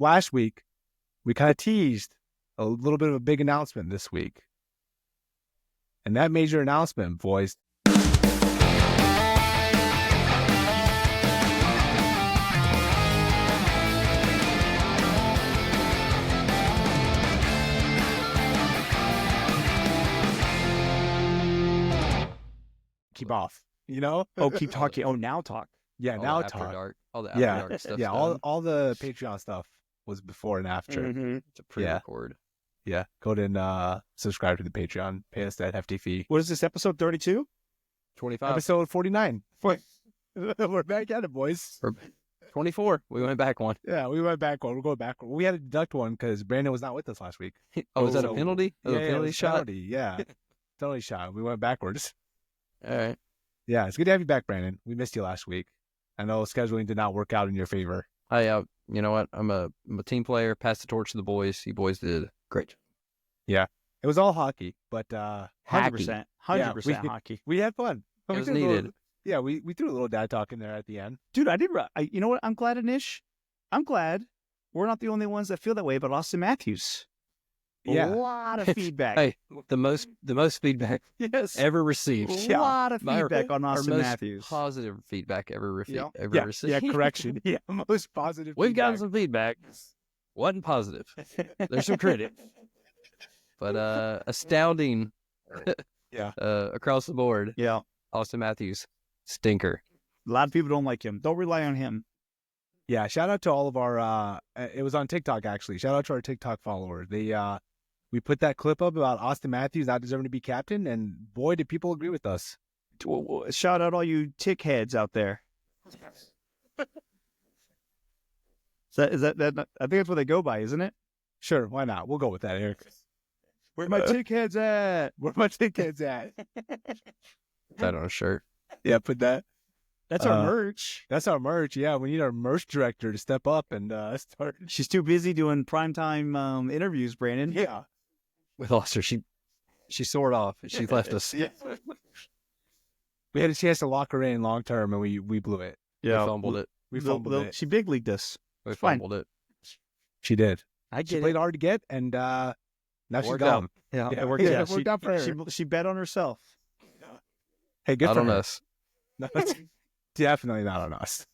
last week, we kind of teased a little bit of a big announcement this week. And that major announcement, boys, keep off, Keep talking. Now talk. Yeah, All now the after talk. dark. All the after dark stuff. Yeah, all the Patreon stuff was before and after. Mm-hmm. It's a pre-record. Yeah, go ahead and subscribe to the Patreon. Pay us that hefty fee. What is this, episode 32? 25. Episode 49. We're back at it, boys. 24. We went back one. Yeah, we went back one. We're going back one. We had to deduct one because Brandon was not with us last week. Oh, was that a penalty? Yeah, A penalty shot? Penalty, yeah. Penalty shot. We went backwards. All right. Yeah, it's good to have you back, Brandon. We missed you last week. I know scheduling did not work out in your favor. Hey, you know what? I'm a team player. Pass the torch to the boys. You boys did great. Yeah, it was all hockey, but 100%. 100% hockey. We had fun. It was needed. We threw a little dad talk in there at the end. Dude, you know what? I'm glad, Anish. I'm glad we're not the only ones that feel that way about Austin Matthews. Yeah. A lot of feedback. Hey, the most feedback yes. ever received. A lot of feedback on Austin most Matthews. Positive feedback ever received. Yeah, correction. Yeah, most positive We've feedback. gotten some feedback. Wasn't positive. There's some critic. But astounding. Yeah. Across the board. Yeah. Austin Matthews, stinker. A lot of people don't like him. Don't rely on him. Yeah, shout out to all of our, it was on TikTok actually. Shout out to our TikTok followers. We put that clip up about Austin Matthews not deserving to be captain, and boy, did people agree with us. Shout out all you tick heads out there. Is that I think that's what they go by, isn't it? Sure, why not? We'll go with that, Eric. Where my tick heads at? Where my tick heads at? Put that on a shirt. Yeah, put that. That's our merch. That's our merch. Yeah, we need our merch director to step up and start. She's too busy doing primetime interviews, Brandon. Yeah. We lost her. She soared off. She left us. Yeah. We had a chance to lock her in long term, and we blew it. Yeah. We fumbled it. We fumbled it. She big leagued us. We fumbled it. She did. I get She played hard to get, and now she's gone. Yeah, Yeah, it worked yeah, out. it worked out for her. She bet on herself. Hey, good Not for on her. us. No, it's definitely not on us.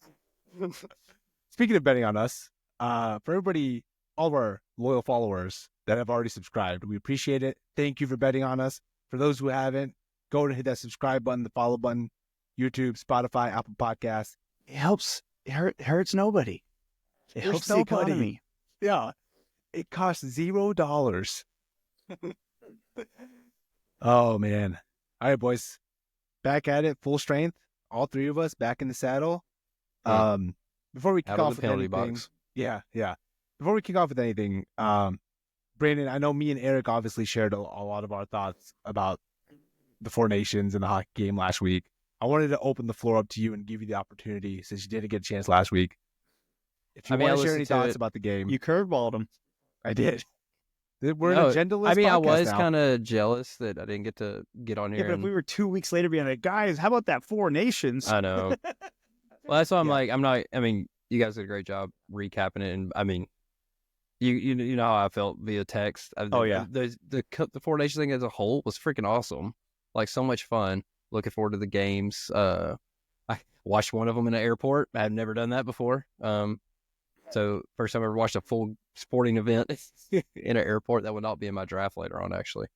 Speaking of betting on us, for everybody, all of our loyal followers that have already subscribed, we appreciate it. Thank you for betting on us. For those who haven't, go and hit that subscribe button, the follow button, YouTube, Spotify, Apple Podcasts. It helps. It hurts nobody. It helps the economy. Yeah. It costs $0. Oh, man. All right, boys. Back at it, full strength. All three of us back in the saddle. Yeah. Before we kick Out of off the with penalty anything, box. Yeah. Before we kick off with anything, Brandon, I know me and Eric obviously shared a lot of our thoughts about the Four Nations and the hockey game last week. I wanted to open the floor up to you and give you the opportunity, since you didn't get a chance last week. If you want to share any thoughts about the game. You curveballed him. I did. We're an agendaless I podcast was now. kind of jealous that I didn't get to get on Yeah, here. but if we were 2 weeks later being like, guys, how about that Four Nations? I know. Well, that's why I'm Yeah. like, I'm not. I mean, you guys did a great job recapping it, and I mean, you know how I felt via text. Oh, yeah. The Four Nations thing as a whole was freaking awesome. Like, so much fun. Looking forward to the games. I watched one of them in an airport. I've never done that before. So first time I ever watched a full sporting event in an airport. That would not be in my draft later on, actually.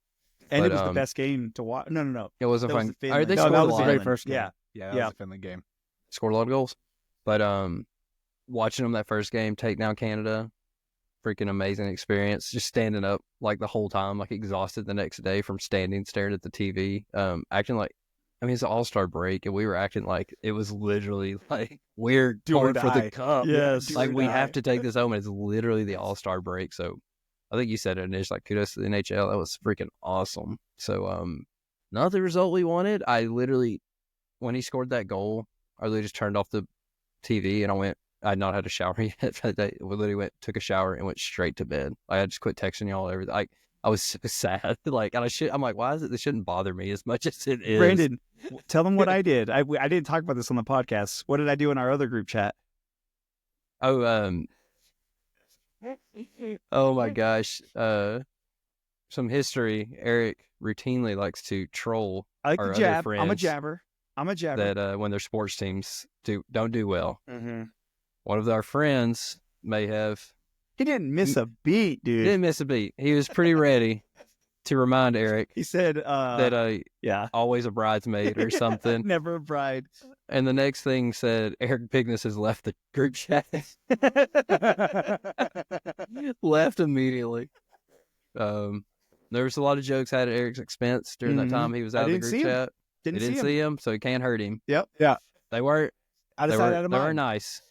And But, it was the best game to watch. No. It was a That was fun. the All right, they Finland. scored that a was a lot. great first game. Yeah. That Yeah. was a Finland game. Scored a lot of goals. But watching them that first game take down Canada, freaking amazing experience. Just standing up like the whole time, like exhausted the next day from standing, staring at the TV, acting like, I mean, it's an all-star break, and we were acting like it was literally like we're Do or going for die. the cup. Yes. Do Like or we die. have to take this home, and it's literally the all-star break. So I think you said it, and it's like kudos to the NHL. That was freaking awesome. So not the result we wanted. I literally, when he scored that goal, I literally just turned off the TV and I had not had a shower yet. I literally took a shower and went straight to bed. I just quit texting y'all everything. I was so sad. Like, and I'm like, why is it? This shouldn't bother me as much as it is. Brandon, tell them what I did. I didn't talk about this on the podcast. What did I do in our other group chat? Oh, Oh my gosh. Some history. Eric routinely likes to troll I like our to other jab. friends I'm a jabber. that when their sports teams don't do well. Mm-hmm. One of our friends may have He didn't miss a beat, dude. didn't miss a beat. He was pretty ready to remind Eric He said, that yeah, always a bridesmaid or something. never a bride. And the next thing said Eric Bigness has left the group chat. Left immediately. There was a lot of jokes had at Eric's expense during that time he was out of the didn't group see him. chat. Didn't They didn't see him. see him, so he can't hurt him. Yep. Yeah. They weren't. Out They of sight, weren't, out of they weren't mind. nice.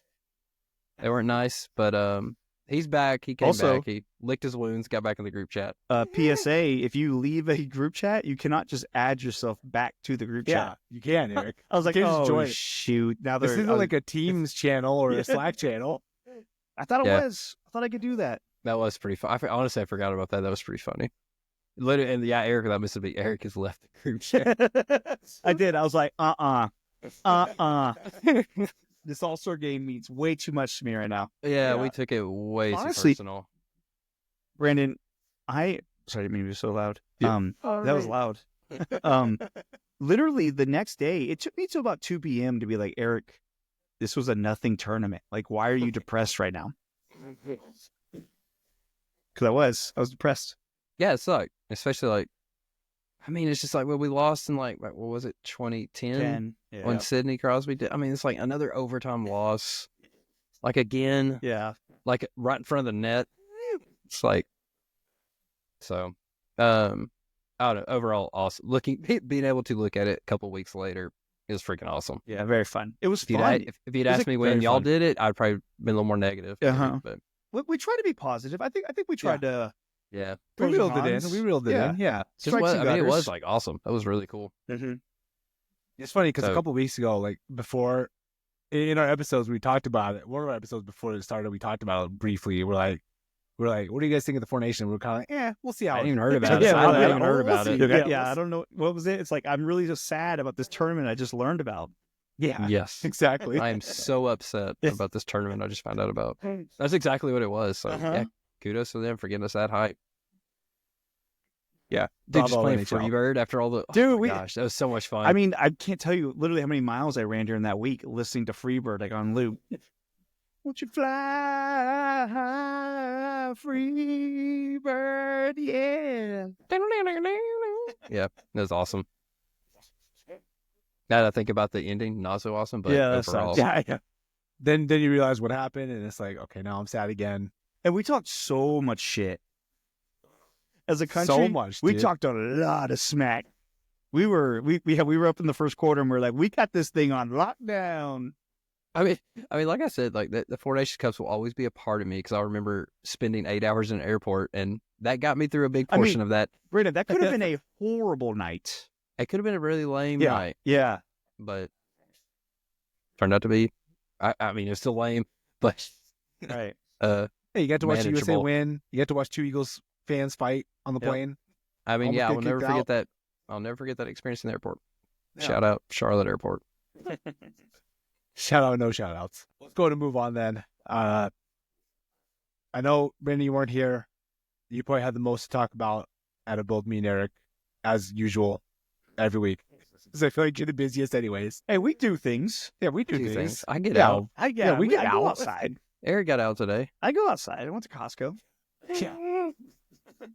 They weren't nice, but he's back. He came Also- back. He licked his wounds. Got back in the group chat. PSA: if you leave a group chat, you cannot just add yourself back to the group Yeah, chat. you can, Eric. I was like, You can't just oh join it. shoot! Now This they're isn't like a Teams channel or Yeah. a Slack channel. I thought it Yeah. was. I thought I could do that. That was pretty fun. Honestly, I forgot about that. That was pretty funny. Literally, and yeah, Eric, that must have been Eric has left the group chat. I did. I was like, This All-Star game means way too much to me right now. Yeah, Yeah. we took it way Honestly- too personal. Brandon, sorry, I didn't mean to be so loud. Yeah. That was loud. Literally the next day, it took me till about 2 p.m. to be like, Eric, this was a nothing tournament. Like, why are you depressed right now? Because I was depressed. Yeah, it sucked. Especially like, I mean, it's just like when we lost in like what was it, 2010 Yeah. when Sidney Crosby did. I mean, it's like another overtime loss. Like again, Yeah. like right in front of the net. It's like, so, I don't know. Overall, awesome. Being able to look at it a couple weeks later is freaking awesome. Yeah. Very fun. It was If you'd, fun. if you'd It was, asked me like, very when y'all fun. did it, I'd probably been a little more negative. maybe, Uh-huh. But We try to be positive. I think we tried to. yeah, We pros and reeled it cons. in. We reeled it Yeah. in. Yeah. Just Strikes and I mean, it gutters. was like awesome. That was really cool. Mm-hmm. It's funny because So- a couple of weeks ago, like before, in our episodes, we talked about it. One of our episodes before it started, we talked about it briefly. We're like, what do you guys think of the Four Nation? We're kind of like, we'll see how. I it hadn't even heard about Yeah, it. I we'll hadn't see. even heard about We'll it. see. Yeah, Yeah, I don't know. What was it? It's like, I'm really just sad about this tournament I just learned about. Yeah, Yes. exactly. I am so upset Yes. about this tournament I just found out about. That's exactly what it was. So Uh-huh. yeah, kudos to them for getting us that hype. Yeah, Dude, just bravo, playing NHL. Freebird after all the Dude, we- gosh, that was so much fun. I mean, I can't tell you literally how many miles I ran during that week listening to Freebird, like on loop. Won't you fly, Freebird? Yeah. yeah, that was awesome. Now that I think about the ending, not so awesome, but Yeah, that overall, sucks. Yeah. Then you realize what happened, and it's like, okay, now I'm sad again. And we talked so much shit. As a country, So much, we dude. talked a lot of smack. We were up in the first quarter and we're like, we got this thing on lockdown. I mean, like I said, like the Four Nations Cups will always be a part of me because I remember spending 8 hours in an airport, and that got me through a big I mean- portion of that. Brandon, that could have been a horrible night. It could have been a really lame Yeah. night, Yeah. but turned out to be. I mean, it was still lame, but Right. Hey, you got to watch the USA Manageable. win. You got to watch two Eagles fans fight on the Yep. plane. I mean, Almost yeah, get I'll never kicked forget out. that. I'll never forget that experience in the airport. Yeah. Shout out Charlotte Airport. Shout out, no shout outs. Let's go to move on then. I know, Brandon, you weren't here. You probably had the most to talk about out of both me and Eric, as usual, every week. Because I feel like you're the busiest anyways. Hey, we do things. Yeah, we do Two things. things. I get Yeah. out. I Yeah, we get I go out. outside. Eric got out today. I go outside. I went to Costco. Yeah.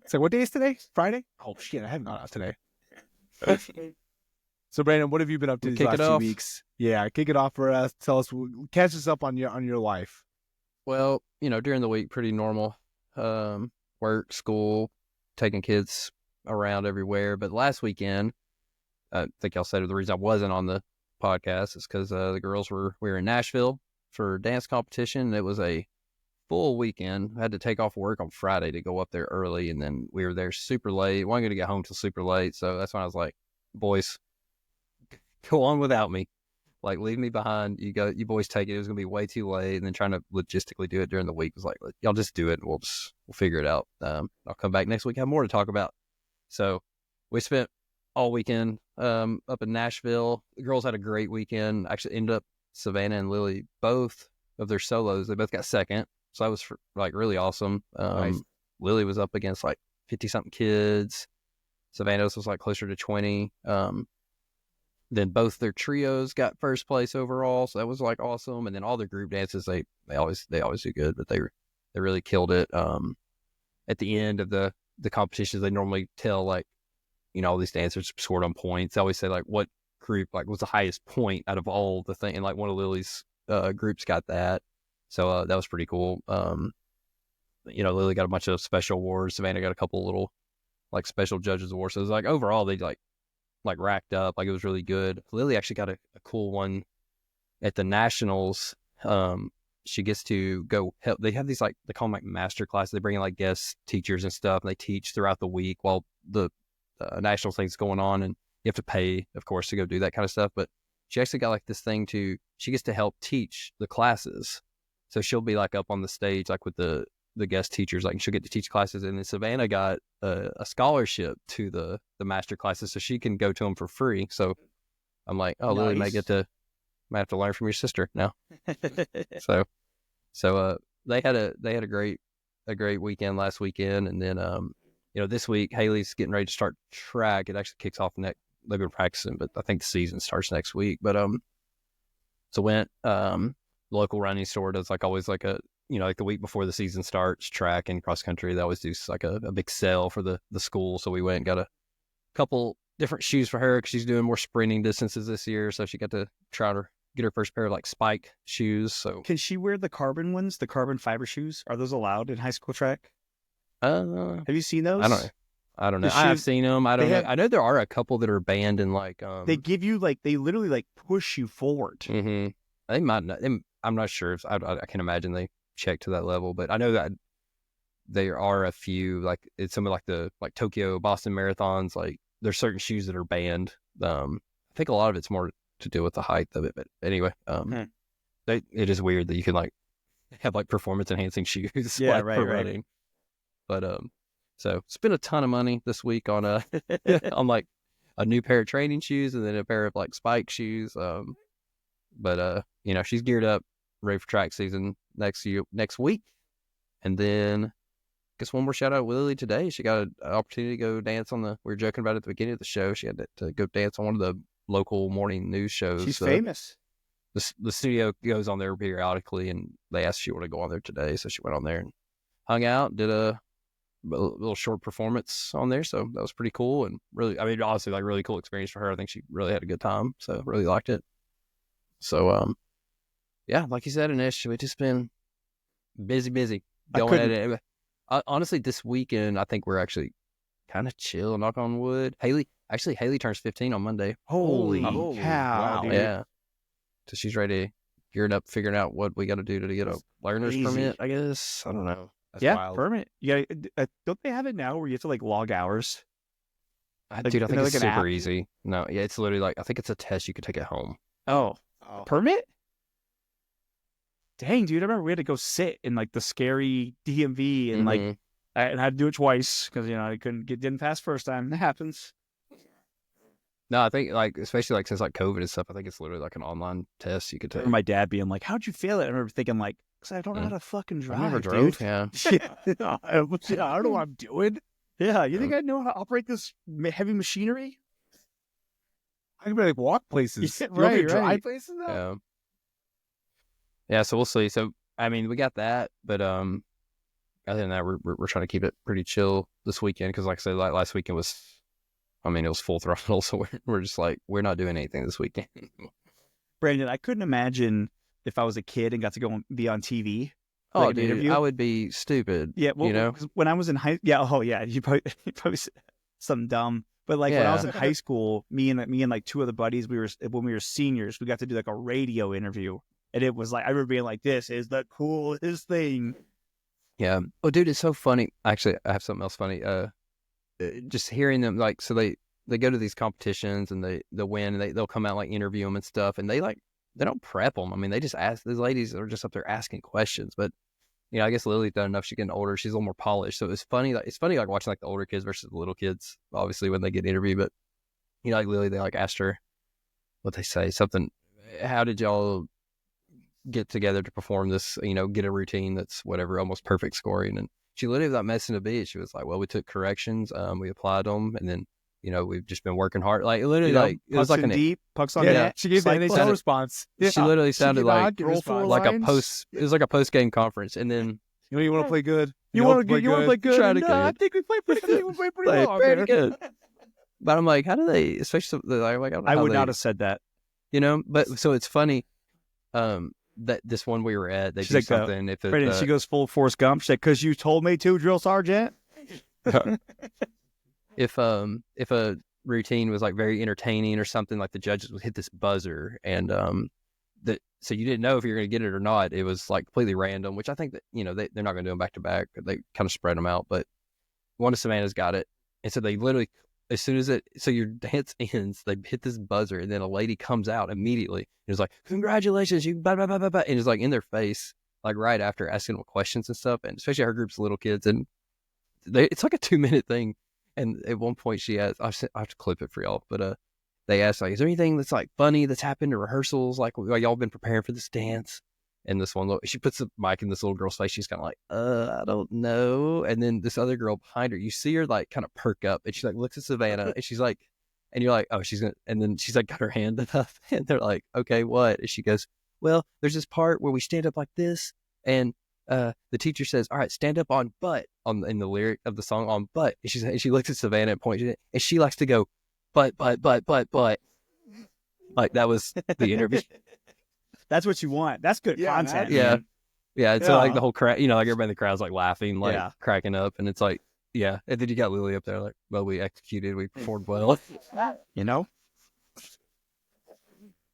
It's like, what day is today? Friday? Oh, shit, I haven't gone out today. So, Brandon, what have you been up to We these kick last it 2 off? weeks? Yeah, kick it off for us. Tell us, catch us up on your life. Well, during the week, pretty normal. Work, school, taking kids around everywhere. But last weekend, I think y'all said the reason I wasn't on the podcast is because the girls we were in Nashville for dance competition. It was a full weekend. I had to take off work on Friday to go up there early, and then we were there super late. wasn't going to get home till super late, so that's when I was like, boys, go on without me. Like, leave me behind. You boys take it. It was going to be way too late. And then trying to logistically do it during the week was like, y'all just do it. And we'll figure it out. I'll come back next week, have more to talk about. So we spent all weekend up in Nashville. The girls had a great weekend. Actually ended up Savannah and Lily, both of their solos, they both got second. So that was like really awesome. Nice. Lily was up against like 50 something kids. Savannah's was like closer to 20. Then both their trios got first place overall, so that was like awesome. And then all their group dances, they always do good, but they really killed it. At the end of the competitions, they normally tell like, you know, all these dancers scored on points. They always say like what group like was the highest point out of all the thing, and like one of Lily's groups got that. So that was pretty cool. You know, Lily got a bunch of special awards. Savannah got a couple little like special judges awards. So it was like overall they like racked up. Like it was really good. Lily actually got a cool one at the nationals. She gets to go help. They have these like, they call them like master classes. They bring in like guest teachers and stuff, and they teach throughout the week while the national thing's going on, and you have to pay, of course, to go do that kind of stuff. But she actually got like this thing she gets to help teach the classes. So she'll be like up on the stage, like with the guest teachers, like she'll get to teach classes. And then Savannah got a scholarship to the master classes, so she can go to them for free. So I'm like, oh, Lily might have to learn from your sister now. So they had a great weekend last weekend, and then you know, this week Haley's getting ready to start track. It actually kicks off next. They've been practicing, but I think the season starts next week. But so went local running store does like always like a, you know, like the week before the season starts, track and cross country, they always do like a big sale for the school. So we went and got a couple different shoes for her because she's doing more sprinting distances this year. So she got to try to get her first pair of like spike shoes. So Can she wear the carbon ones, the carbon fiber shoes? Are those allowed in high school track? Have you seen those? I don't know. The I have shoes- seen them. I don't know. have- I know there are a couple that are banned in like They give you like, they literally like push you forward. Mm-hmm. They might not. I'm not sure. If, I can imagine they check to that level, but I know that there are a few like it's some of like the like Tokyo, Boston marathons. Like there's certain shoes that are banned. I think a lot of it's more to do with the height of it. But anyway, it is weird that you can like have like performance enhancing shoes. Yeah, like, right, for right. running. But so spent a ton of money this week on on like a new pair of training shoes and then a pair of like spike shoes. But you know, she's geared up, ready for track season next week. And then I guess one more shout out with Lily today. She got an opportunity to go dance on we were joking about it at the beginning of the show. She had to go dance on one of the local morning news shows. She's famous. The studio goes on there periodically, and they asked if she wanted to go on there today. So she went on there and hung out, did a little short performance on there. So that was pretty cool. And really, I mean, honestly, like really cool experience for her. I think she really had a good time. So really liked it. So, yeah, like you said, Anish, we've just been busy going at it. Honestly, this weekend, I think we're actually kind of chill, knock on wood. Haley turns 15 on Monday. Holy cow, wow, dude. Yeah. So she's ready, gearing up, figuring out what we got to do to get a learner's Crazy. permit, I guess. I don't know. That's Yeah, wild. permit. Yeah, don't they have it now where you have to like log hours? Dude, I think like it's an super app? easy. No, yeah, it's literally like, I think it's a test you could take at home. Oh, Oh. permit? Dang, dude! I remember we had to go sit in like the scary DMV and like Mhm. I had to do it twice because I didn't pass first time. That happens. No, I think like, especially like since like COVID and stuff, I think it's literally like an online test you could I take. remember my dad being like, "How'd you fail it?" I remember thinking like, "Cause I don't know how to fucking drive." I never dude." drove. Yeah. Yeah, I don't know what I'm doing. Yeah, you think I know how to operate this heavy machinery? I can barely walk places. Yeah, You want me to right, drive right. places now? Yeah. Yeah, so we'll see. So I mean, we got that, but other than that, we're trying to keep it pretty chill this weekend because, like I said, like last weekend was, I mean, it was full throttle. So we're just like, we're not doing anything this weekend. Brandon, I couldn't imagine if I was a kid and got to go and be on TV. Oh, Like an dude, interview? I would be stupid. Yeah, well, you know. 'cause when I was in you probably said something dumb. But like when I was in high school, me and like two other buddies, when we were seniors, we got to do like a radio interview, and it was like I remember being like, "This is the coolest thing." Yeah. Oh, dude, it's so funny. Actually, I have something else funny. Just hearing them like, so they go to these competitions and they'll win and they'll come out like interview them and stuff, and they don't prep them. I mean, they just ask. These ladies are just up there asking questions, but. You know, I guess Lily's done enough. She's getting older. She's a little more polished. So it's funny. Like watching like the older kids versus the little kids, obviously, when they get interviewed. But, like Lily, they like asked her what they say, something. How did y'all get together to perform this, get a routine that's whatever, almost perfect scoring. And she literally, without messing a beat, she was like, well, we took corrections, we applied them, and then, we've just been working hard. Like literally, like it was pucks like in deep, pucks on Yeah, net. she gave the cycles. NHL response. Yeah. She literally sounded gave like hockey roll response. four like lines. it was like a post game conference, and then You want to play good. You want to play good? Try to And, good. I think we played pretty good. We played pretty Like, well. pretty man. good. But I'm like, how do they? Especially like I would not have said that. But so it's funny. That this one we were at, they She's do like, something. If Brandon, it, she goes full Forrest Gump. She's like, because you told me to, drill sergeant. if a routine was like very entertaining or something, like the judges would hit this buzzer, and so you didn't know if you're going to get it or not. It was like completely random, which I think that they're not going to do them back to back. They kind of spread them out, but one of Savannah's got it, and so they literally, as soon as your dance ends, they hit this buzzer, and then a lady comes out immediately and is like, "Congratulations, you blah blah blah blah blah," and it's like in their face, like right after asking them questions and stuff, and especially her group's little kids, and it's like a 2-minute thing. And at one point she asked, I have to clip it for y'all, but they asked, like, is there anything that's like funny that's happened in rehearsals? Like y'all been preparing for this dance? And this one, she puts the mic in this little girl's face. She's kind of like, I don't know. And then this other girl behind her, you see her like kind of perk up, and she like looks at Savannah, and she's like, and you're like, oh, she's gonna. And then she's like got her hand up, and they're like, okay, what? And she goes, well, there's this part where we stand up like this, and the teacher says, all right, stand up on butt in the lyric of the song on butt. And she looks at Savannah and points at it, and she likes to go butt. Like that was the interview. That's what you want. That's good content. Yeah. Man. Yeah. It's like the whole crowd, like everybody in the crowd's like laughing, like cracking up. And it's like, yeah. And then you got Lily up there like, well, we executed, we performed well.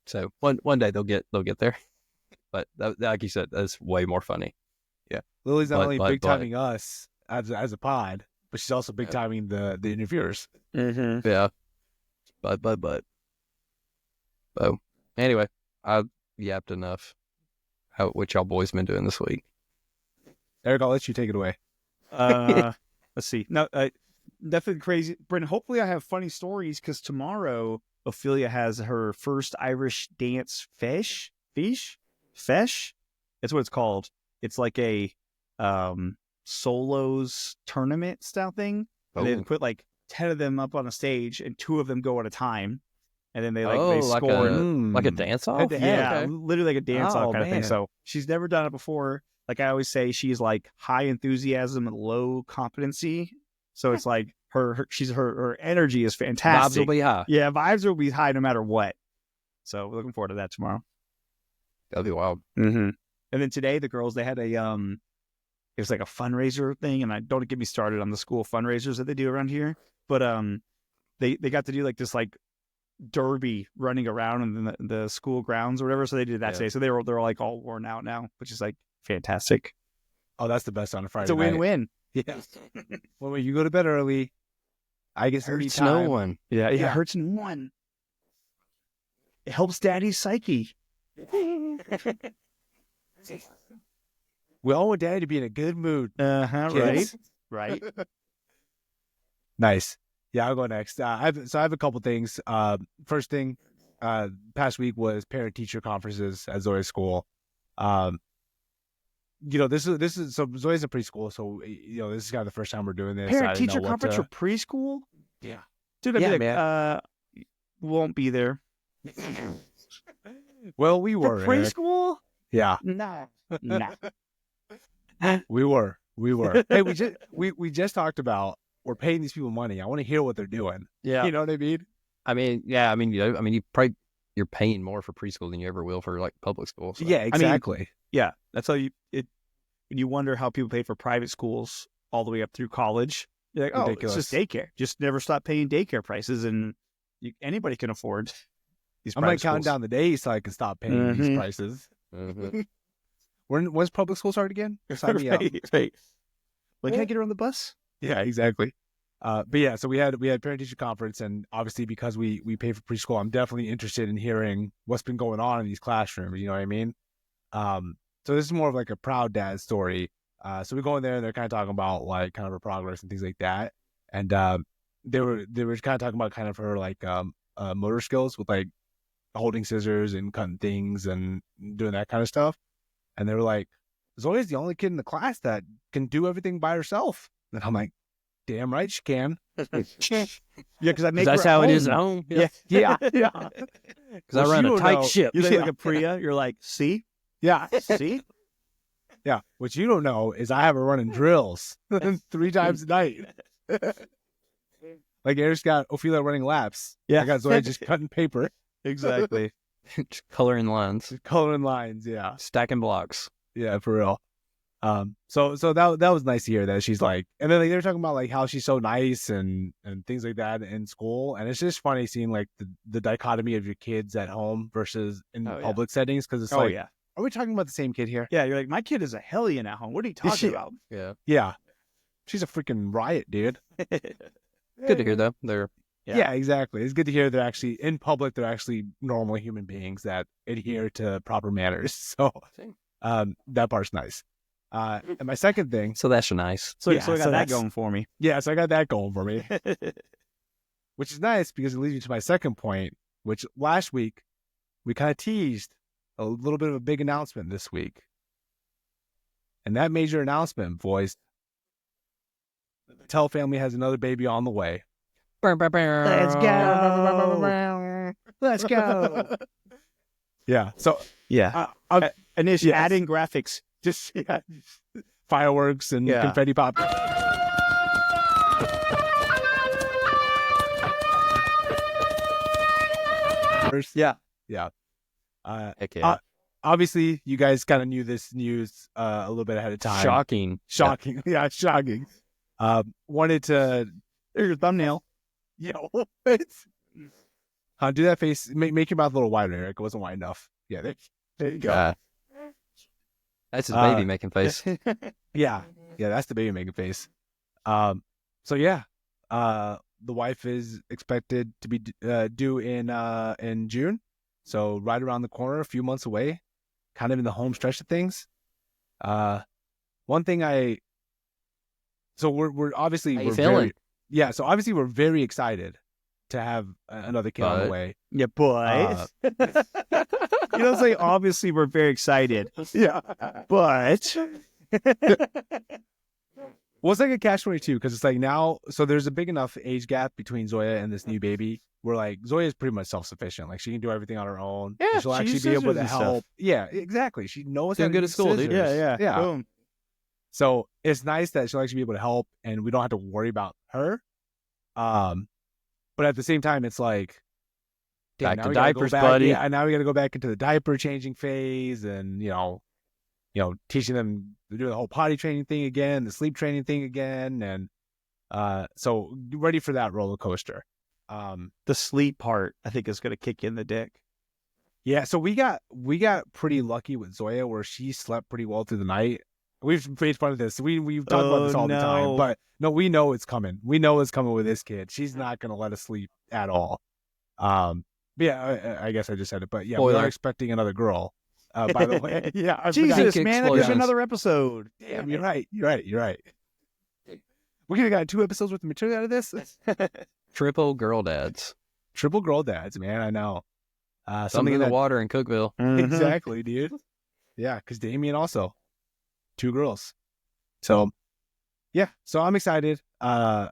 So one day they'll get there. But like you said, that's way more funny. Yeah. Lily's not only big timing us as a pod, but she's also big timing the interviewers. Mm-hmm. Yeah. But. Oh, anyway, I've yapped enough. What y'all boys been doing this week? Eric, I'll let you take it away. Let's see. No, definitely crazy. Brendan, hopefully I have funny stories, because tomorrow Ophelia has her first Irish dance fesh. That's what it's called. It's like a solos tournament style thing. Oh. They put like 10 of them up on a stage, and 2 of them go at a time. And then they like score. Like a dance off? Yeah, Okay. literally like a dance off kind of thing. So she's never done it before. Like I always say, she's like high enthusiasm and low competency. So it's like her energy is fantastic. Vibes will be high. Yeah, vibes will be high no matter what. So we're looking forward to that tomorrow. That'll be wild. Mm-hmm. And then today the girls, they had it was like a fundraiser thing, and don't get me started on the school fundraisers that they do around here. But they got to do like this like derby running around in the school grounds or whatever. So they did that today. So they're like all worn out now, which is like fantastic. Oh, that's the best on a Friday. It's a win-win. Yeah. Well, when you go to bed early, I guess hurts no one. Yeah, it hurts no one. It helps Daddy's psyche. We all want Daddy to be in a good mood. Right. Right. Nice. Yeah, I'll go next. I have a couple things. First thing, past week was parent-teacher conferences at Zoe's school. This is so Zoe's in preschool, so this is kind of the first time we're doing this. Parent-teacher conference for preschool? Yeah, dude, I'd be like, man. Won't be there. Well, we were for preschool. Eric. Yeah, no, we were. Hey, we just talked about. We're paying these people money. I want to hear what they're doing. Yeah. You know what I mean? You're paying more for preschool than you ever will for like public school. So. Yeah, exactly. Yeah. That's how when you wonder how people pay for private schools all the way up through college. You're like, ridiculous. It's just daycare. Just never stop paying daycare prices, and anybody can afford these I'm like counting down the days so I can stop paying these prices. Mm-hmm. When's public school start again? Sign me up. Right. When can I get her on the bus? Yeah, exactly. But yeah, so we had parent-teacher conference, and obviously because we pay for preschool, I'm definitely interested in hearing what's been going on in these classrooms. You know what I mean? So this is more of like a proud dad story. So we go in there, and they're kind of talking about like kind of her progress and things like that. And they were kind of talking about kind of her like motor skills with like holding scissors and cutting things and doing that kind of stuff. And they were like, Zoya's the only kid in the class that can do everything by herself. And I'm like, damn right she can. Yeah, because I make That's her how at it is at home. home. Yeah. Yeah. Because I run a tight ship. You see like a Priya, you're like, see? Yeah. See? Yeah. What you don't know is I have her running drills 3 times a night. Like Eric's got Ophelia running laps. Yeah. I got Zoya just cutting paper, Exactly. Just coloring lines, just coloring lines. Yeah. stacking blocks. Yeah, for real. So that was nice to hear that she's like, and then like, they were talking about like how she's so nice and things like that in school, and it's just funny seeing like the dichotomy of your kids at home versus in public settings, because it's like, yeah. are we talking about the same kid here? Yeah, you're like, my kid is a hellion at home. What are you talking about? Yeah. Yeah, she's a freaking riot, dude. Good to hear though. They're Yeah, exactly. It's good to hear they're actually in public. They're actually normal human beings that adhere to proper manners. So, that part's nice. And my second thing, so that's nice. So, Yeah, so I got so that that's- going for me. yeah, so I got that going for me, which is nice because it leads me to my second point, which last week we kind of teased a little bit of a big announcement this week. And that major announcement, boys, the Patel family has another baby on the way. Let's go. Let's go. Yeah. So, Yeah. I'm And it's yes. adding graphics. just fireworks and Yeah. confetti pop. Yeah. Yeah. Heck yeah. Obviously, you guys kind of knew this news a little bit ahead of time. Shocking. Shocking. Yeah, shocking. Wanted to, There's your thumbnail. you know, do that face. Make your mouth a little wider, Eric. It wasn't wide enough. Yeah, there you go. That's his baby making face. Yeah, that's the baby making face. So yeah, the wife is expected to be due in June, so right around the corner, a few months away, kind of in the home stretch of things. One thing so we're obviously How you we're feeling? so obviously we're very excited to have another kid on the But- way. Yeah, but you know, say obviously we're very excited. Yeah, But well, it's like a catch-22 because it's like now, so there's a big enough age gap between Zoya and this new baby where like Zoya is pretty much self-sufficient. Like she can do everything on her own. Yeah, she'll she actually uses be able scissors to and stuff. help. Yeah, exactly. She knows Doing how to good use at school, dude. scissors. yeah. Boom. So it's nice that she'll actually be able to help, and we don't have to worry about her. But at the same time, it's like Back now to we gotta go diapers, back- buddy. Yeah, and now we got to go back into the diaper changing phase, and teaching them to do the whole potty training thing again, the sleep training thing again, and so ready for that roller coaster. The sleep part, I think, is going to kick in the dick. Yeah, so we got pretty lucky with Zoya where she slept pretty well through the night. We've made fun of this. We've talked about this all the time, no. but no, we know it's coming. We know it's coming with this kid. She's not going to let us sleep at all. But yeah, I guess I just said it, but yeah, we Spoiler. are expecting another girl. By the way, yeah, I forgot. Jesus, Pink man, that could be explosions. another episode. Damn, you're right. You're right. We could have got 2 episodes worth of material out of this. Triple girl dads. Triple girl dads, man. I know. Something in the that water in Cookville. exactly, dude. Yeah, because Damien also 2 girls. So yeah, so I'm excited. I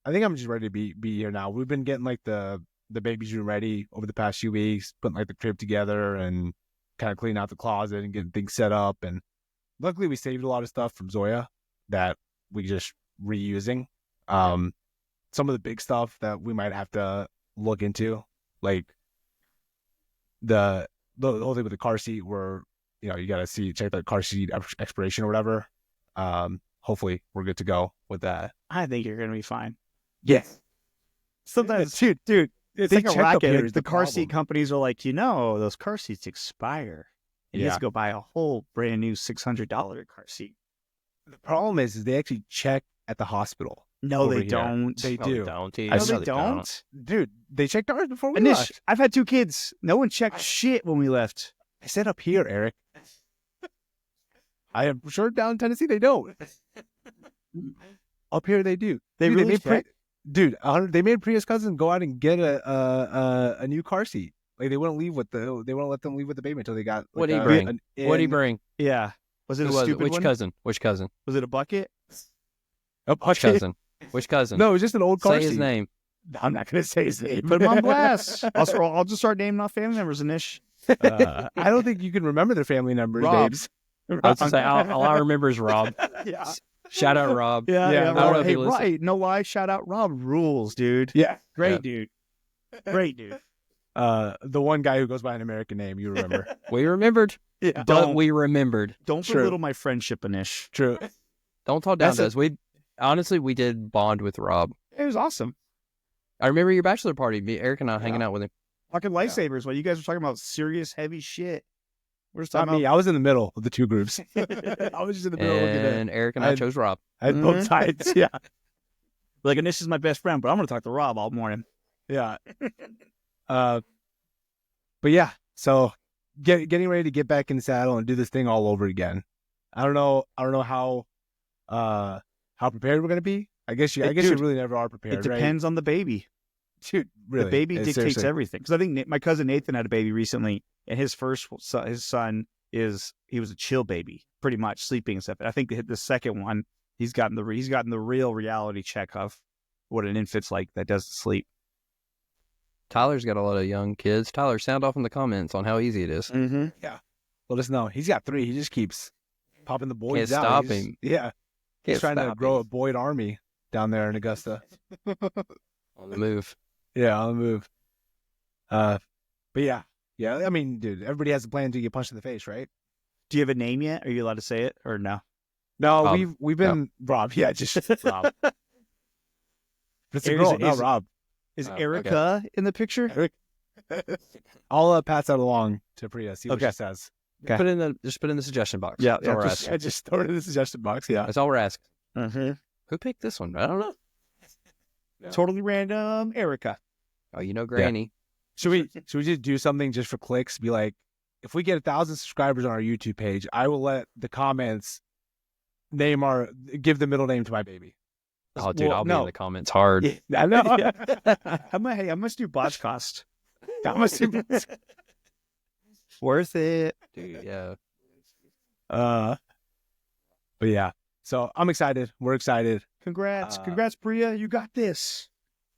think I'm just ready to be here now. We've been getting like the baby's room ready over the past few weeks, putting like the crib together and kind of cleaning out the closet and getting things set up. And luckily we saved a lot of stuff from Zoya that we just reusing. Some of the big stuff that we might have to look into, like the whole thing with the car seat where, you got to check the car seat expiration or whatever. Hopefully we're good to go with that. I think you're going to be fine. Yeah. Sometimes, dude, it's They like a check up here racket. is The the car seat problem. companies are like, those car seats expire. And you have Yeah. to go buy a whole brand new $600 car seat. The problem is they actually check at the hospital. No, Over they here. don't. They do. Don't. No, they don't. Dude, they checked ours before we Anish, left. I've had 2 kids. No one checked shit when we left. I said up here, Eric. I am sure down in Tennessee they don't. Up here they do. They Dude, really made check? they made Priya's cousin go out and get a new car seat Like they wouldn't let them leave with the baby until they got. Like, What'd he bring? What'd he in- bring? Yeah. Was it Who a was it? stupid Which one? cousin? Which cousin? Was it a bucket? A Which bucket? cousin? Which cousin? No, it was just an old car Say his seat. name. I'm not gonna say his name. Put him on blast. I'll just start naming off family members, Anish. I don't think you can remember their family numbers, Rob. babes. I was gonna say all I remember is Rob. Yeah. Shout out Rob. Yeah. Yeah, I don't know Rob. if Hey, he listens. right. No lie. Shout out Rob. Rules, dude. Yeah. Great Yeah. dude. Great dude. The one guy who goes by an American name, you remember? We remembered, Yeah. but we remembered. Don't True. belittle my friendship, Anish. True. Don't talk down That's to us. We honestly we did bond with Rob. It was awesome. I remember your bachelor party. Me, Eric, and I hanging out with him. Fucking lifesavers. While you guys were talking about serious, heavy shit. We're just Not talking me. about. I was in the middle of the two groups. I was just in the middle looking at it. And Eric and I I- chose Rob. I had both sides. Yeah. Like, Anish is my best friend, but I'm going to talk to Rob all morning. Yeah. But yeah, so getting ready to get back in the saddle and do this thing all over again. I don't know how prepared we're gonna be. I guess you Dude, really never are prepared. It depends on the baby. right? Dude, really. The baby It's dictates seriously. everything. Because I think my cousin Nathan had a baby recently, and his son was a chill baby, pretty much sleeping and stuff. And I think the second one, he's gotten the real reality check of what an infant's like that doesn't sleep. Tyler's got a lot of young kids. Tyler, sound off in the comments on how easy it is. Mm-hmm. Let us know. He's got 3. He just keeps popping the boys Can't out. stop He's- him. Yeah. He's Can't trying to stop grow him. a Boyd army down there in Augusta. On the move. Yeah, on the move. But yeah. I mean, dude, everybody has a plan to get punched in the face, right? Do you have a name yet? Are you allowed to say it or no? No, Rob. we've been Rob. Yeah, just Rob. It's a Is- girl, is- not Rob. Is Oh, okay. Erica in the picture? Eric. I'll pass that along to Priya. See what Okay. she says. Okay. Just put in the suggestion box. Yeah, That's all we're just- asking. I just throw it in the suggestion box. Yeah. That's all we're asking. Mm-hmm. Who picked this one? I don't know. Totally random Erica. Oh, you know Granny. Should we just do something just for clicks? Be like, if we get 1,000 subscribers on our YouTube page, I will let the comments give the middle name to my baby. Oh, dude, Well, I'll be no. in the comments hard. I know. How much do bots cost? How much? Worth it. Dude, yeah. But yeah. So I'm excited. We're excited. Congrats, Priya. You got this.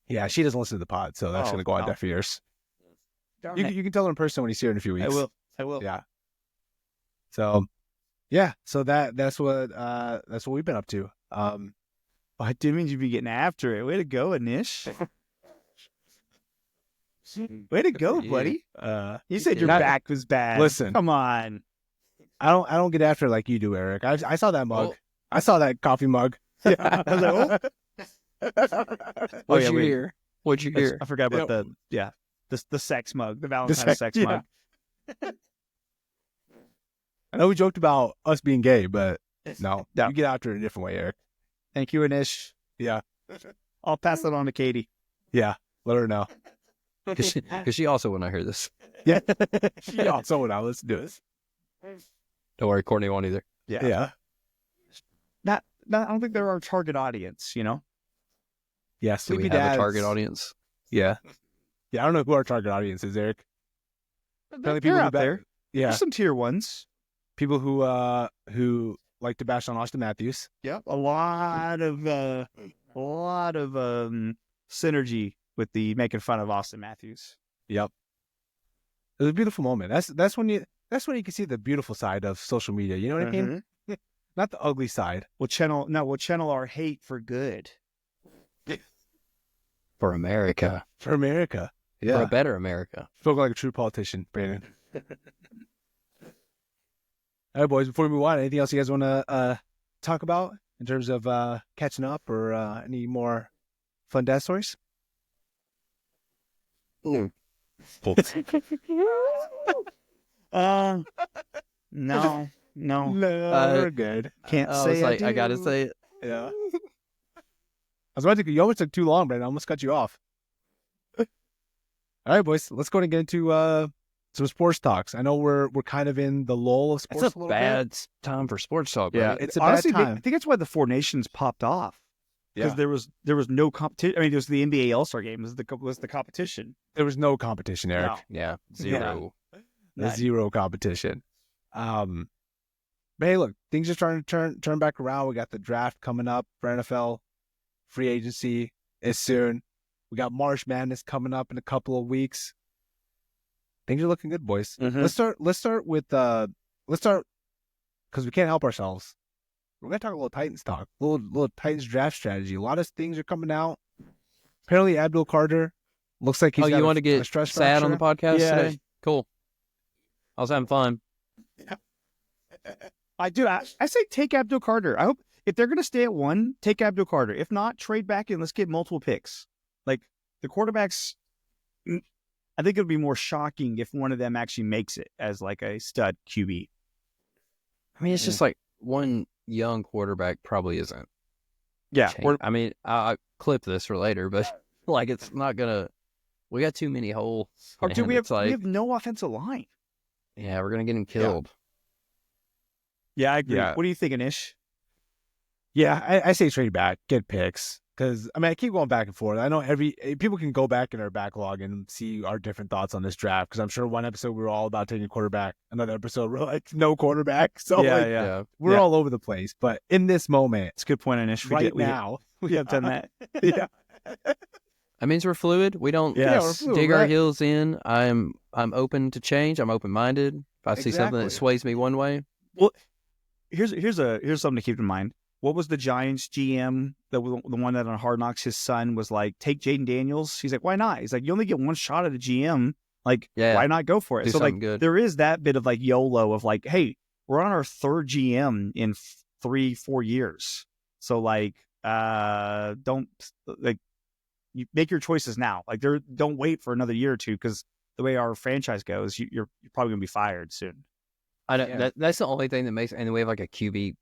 Yeah, she doesn't listen to the pod, so that's Oh, gonna go on no. deaf ears. Darn You, it. you can tell her in person when you see her in a few weeks. I will. Yeah. So, yeah. So that's what we've been up to. Oh, I didn't mean you'd be getting after it. Way to go, Anish. Way to go, for you. buddy. You said your Not- back was bad. Listen. Come on. I don't get after it like you do, Eric. I saw that mug. Oh. I saw that coffee mug. Yeah. I was like, What'd yeah, you wait. hear? What'd you hear? I forgot about the sex mug, the Valentine's sex mug. I know we joked about us being gay, but no, No. you get after it a different way, Eric. Thank you, Anish. Yeah. I'll pass it on to Katie. Yeah. Let her know. Because she also will not hear this. Yeah. She also would now listen to this. Don't worry, Courtney won't either. Yeah. Not, I don't think they're our target audience, you know? Yeah. Do we Sleepy have dads. a target audience? Yeah. Yeah. I don't know who our target audience is, Eric. Apparently They're who out ba- there. Yeah. There's some tier ones. People who like to bash on Austin Matthews. Yep. A lot of synergy with the making fun of Austin Matthews. Yep. It was a beautiful moment. That's when you can see the beautiful side of social media. You know what I mean? Not the ugly side. We'll channel our hate for good. For America. For America. For Yeah. a better America. Spoken like a true politician, Brandon. All right, boys, before we move on, anything else you guys want to talk about in terms of catching up or any more fun dad stories? No. No, we're good. Can't I say was like, I do. gotta say it. Yeah. I was about to. You almost took too long, Brandon. I almost cut you off. All right, boys, let's go and get into some sports talks. I know we're kind of in the lull of sports. It's a little bad time for sports talk, Yeah, right? it's a Honestly, bad time. I think that's why the Four Nations popped off. because there was no competition. I mean, it was the NBA All-Star game was the competition. There was no competition, Eric. No. Yeah, zero. There's zero competition. But hey, look, things are starting to turn back around. We got the draft coming up for NFL. Free agency is soon. We got March Madness coming up in a couple of weeks. Things are looking good, boys. Mhm. Let's start because we can't help ourselves. We're gonna talk a little Titans talk, little Titans draft strategy. A lot of things are coming out. Apparently, Abdul Carter looks like he's. You want to get stress sad on the podcast Yeah. today? Cool. I was having fun. I say take Abdul Carter. I hope if they're going to stay at 1, take Abdul Carter. If not, trade back and let's get multiple picks. Like the quarterbacks, I think it would be more shocking if one of them actually makes it as like a stud QB. I mean, it's just like one young quarterback probably isn't. Yeah, I mean, I'll clip this for later, but like it's not gonna. We got too many holes. or dude, man. we It's have no offensive line. Yeah, we're gonna get him killed. Yeah, I agree. Yeah. What do you think, Anish? Yeah, I say trade back, get picks. Because, I mean, I keep going back and forth. I know people can go back in our backlog and see our different thoughts on this draft. Because I'm sure one episode we were all about taking a quarterback. Another episode we're like, no quarterback. So Yeah. we're all over the place. But in this moment, It's a good point, Anish. We have done that. yeah. That means we're fluid. We don't Yes. we're fluid, dig our right? heels in. I'm open to change. I'm open minded. If I see something that Exactly. sways me one way, Here's something to keep in mind. What was the Giants GM, the one that on Hard Knocks, his son was like, take Jaden Daniels? He's like, why not? He's like, you only get one shot at a GM. Like, Yeah. why not go for it? Do So like, something good. there is that bit of like YOLO of like, hey, we're on our third GM in 3-4 years. So like, don't like, you make your choices now. Like, don't wait for another year or two because the way our franchise goes, you're probably gonna be fired soon. I know Yeah. that's the only thing that makes. And we have like a QB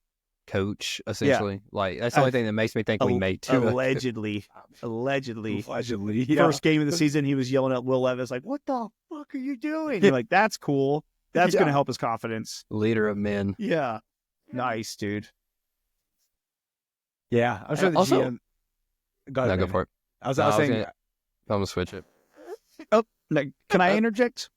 coach essentially. Like that's the only thing that makes me think we made two. Allegedly. Allegedly. First game of the season, he was yelling at Will Levis like, "What the fuck are you doing?" You're like, "That's cool. That's Yeah. gonna help his confidence." Leader of men. Yeah, nice, dude. Yeah. I'm sure the Also- GM. Go ahead, No, go man. for it. I was No, I was saying. gonna- I'm gonna switch it. Now, can I interject?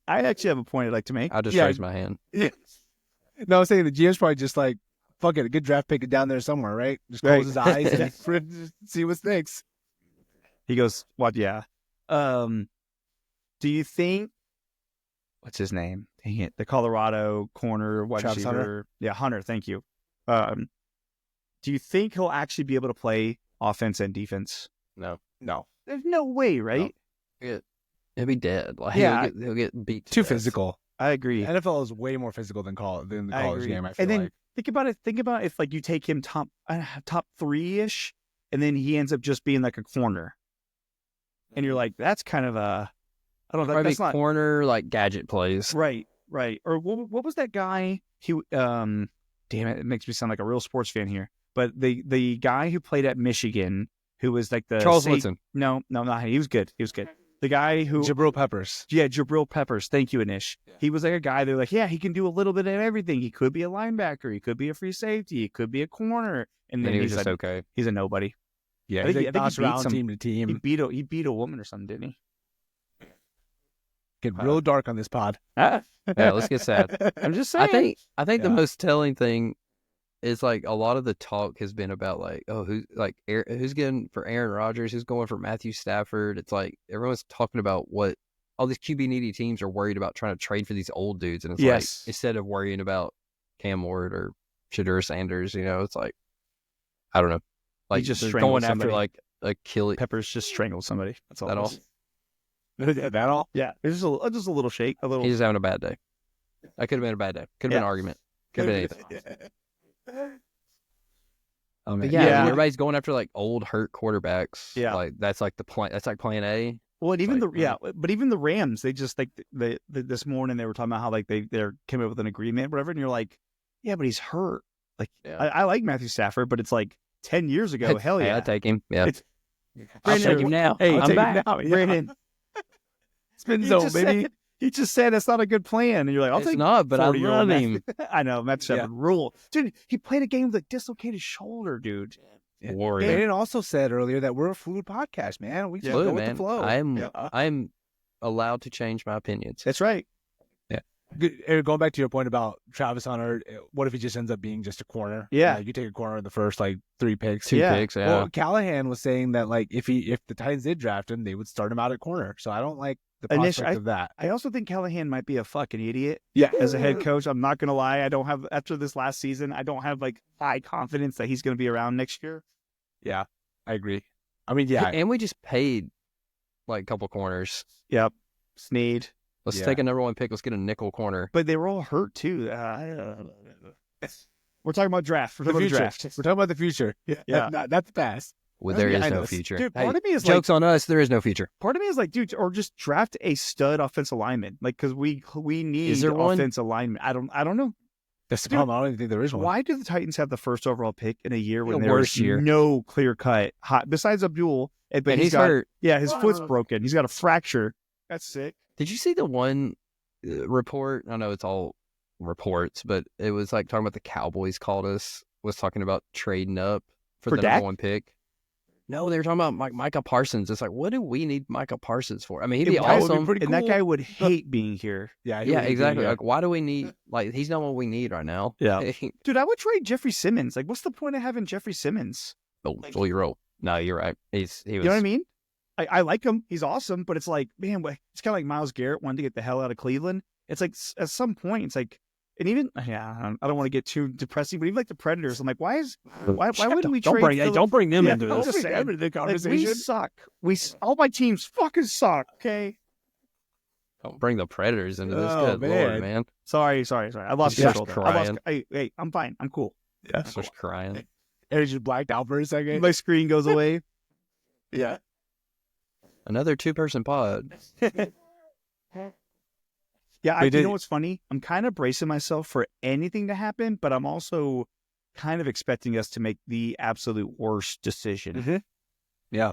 I actually have a point I'd like to make. I just Yeah. raised my hand. No, I was saying the GM's probably just like, fuck it, a good draft pick down there somewhere, right? Just close Right. his eyes and just see what sticks. He goes, "What? Yeah." Do you think? What's his name? Dang it, the Colorado corner wide Travis receiver. Hunter? Yeah, Hunter. Thank you. Do you think he'll actually be able to play offense and defense? No, There's no way, right? he'll be dead. Like Yeah. he'll get beat to Too death. physical. I agree. NFL is way more physical than the I college agree. game, I feel And then like. think about it. Think about if like you take him top 3-ish, and then he ends up just being like a corner, and you're like, that's kind of a, I don't know. Probably That's not corner like gadget plays. right. Or what was that guy? Damn it, it makes me sound like a real sports fan here. But the guy who played at Michigan, who was like the Charles Woodson. No, not he was good. He was good. The guy who Jabril Peppers. Yeah, Jabril Peppers. Thank you, Anish. Yeah. He was like a guy. They're like, yeah, he can do a little bit of everything. He could be a linebacker. He could be a free safety. He could be a corner. And And then he was he's just like, okay. he's a nobody. Yeah, I think he's he- like I think he bounce beat around some- team to team. He beat a woman or something, didn't he? Get real dark on this pod. Yeah, let's get sad. I'm just saying. I think the Yeah. most telling thing is like a lot of the talk has been about like, oh, who's getting for Aaron Rodgers, who's going for Matthew Stafford. It's like everyone's talking about what all these QB needy teams are worried about trying to trade for these old dudes, and it's Yes. like instead of worrying about Cam Ward or Shadur Sanders, it's like I don't know, like just they're strangled going after somebody. like Achilles. Peppers just strangled somebody. That's all. That it all? was. That all? Yeah, it's just a little shake. A little. He's just having a bad day. That could have been a bad day. Could have been an argument. Could have been anything. Oh, man. But yeah, Yeah. everybody's going after like old hurt quarterbacks. Yeah. Like that's like the plan. That's like plan A. Well, and even Like, but even the Rams, they just like this morning they were talking about how like they came up with an agreement, whatever, and you're like, yeah, but he's hurt. Like Yeah. I like Matthew Stafford, but it's like 10 years ago. Hell Hey, yeah, I'd take him. Yeah. It's- I'll Brandon, take him now. Hey, I'm take him back. now. Yeah. Brandon. Spin He zone, just baby. said- He just said it's not a good plan, and you're like, I'll It's take not, but I 40-year-old love Matt- him. I know Matt Stafford rule, dude. He played a game with a dislocated shoulder, dude. Warrior. Brandon also said earlier that we're a fluid podcast, man. We just go with the flow. I'm allowed to change my opinions. That's right. Eric, going back to your point about Travis Hunter, what if he just ends up being just a corner? Yeah. You take a corner in the first 3 picks. Two picks, yeah. Well, Callahan was saying that if the Titans did draft him, they would start him out at corner. So I don't like the prospect of that. I also think Callahan might be a fucking idiot. Yeah. As a head coach, I'm not gonna lie. I don't have after this last season. I don't have high confidence that he's gonna be around next year. Yeah, I agree. I mean, yeah, And we just paid a couple corners. Yep. Snead. Let's take a number 1 pick. Let's get a nickel corner. But they were all hurt too. We're talking about draft. We're talking about draft. We're talking about the future. Yeah. Not the past. Well, there is no behind us. future. Dude, part of me is jokes on us. There is no future. Part of me is dude, or just draft a stud offensive lineman, because we need Is there one? offensive lineman. I don't know. That's the problem. I don't even think there is one. Why do the Titans have the first overall pick in a year when The there's worst year. no clear cut hot besides Abdul? But And he's got, hurt. Yeah, his foot's broken. He's got a fracture. That's sick. Did you see the one report? I know it's all reports, but it was talking about the Cowboys was talking about trading up for the Dak? number 1 pick. No, they were talking about Micah Parsons. It's what do we need Micah Parsons for? I mean, he'd be That would awesome. and that guy would hate being here. Yeah, Yeah, exactly. Why do we need he's not what we need right now. Yeah. Dude, I would trade Jeffrey Simmons. What's the point of having Jeffrey Simmons? Oh, fully roll. No, you're right. He was. You know what I mean? I like him. He's awesome, but it's man, it's kind of like Myles Garrett wanted to get the hell out of Cleveland. It's at some point, it's and even I don't want to get too depressing, but even the Predators, I'm why wouldn't we trade? Don't bring them into I'm this. just saying, The conversation. we suck. All my teams fucking suck. Okay. Don't bring the Predators into this. Oh, Good man. Lord, man. Sorry. I lost Just control. crying. Hey, I'm fine. I'm cool. Yeah. I was crying. Eric just blacked out for a second. My screen goes away. Yeah. Another 2-person pod. Yeah, We you did- know what's funny? I'm kind of bracing myself for anything to happen, but I'm also kind of expecting us to make the absolute worst decision. Yeah.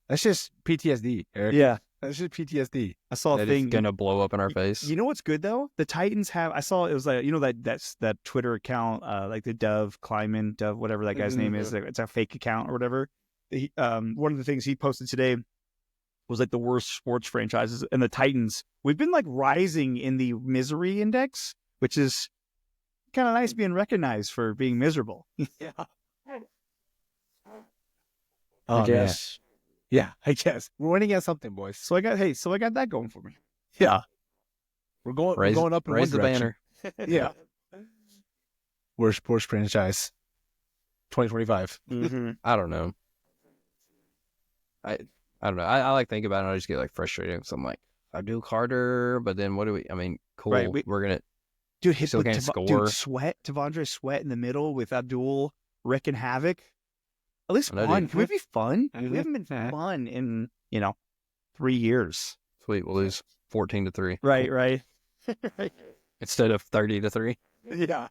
That's just PTSD, Eric. Yeah. That's just PTSD. I saw a That thing. is gonna blow up in our face. You know what's good though? The Titans have. I saw it was that Twitter account, the Dove Kleiman, whatever that guy's name is. It's a fake account or whatever. One of the things he posted today was the worst sports franchises, and the Titans. We've been rising in the misery index, which is kind of nice being recognized for being miserable. Yeah. I guess. Yeah, I guess. We're winning at something, boys. So I got that going for me. Yeah. We're going up in raise one the direction. banner. Yeah. Worst sports franchise 2025. I don't know. I don't know. I thinking about it. I just get frustrated. So I'm Abdul Carter, but then what do we? I mean, cool. Right, we're gonna. Dude, hit Still with can't score. Dude, Devondre Sweat in the middle with Abdul wrecking havoc. At least I know, fun. dude. Can we be fun? Mhm. We haven't been fun in 3 years. Sweet, we'll lose 14-3 Right. instead of 30-3. Yeah.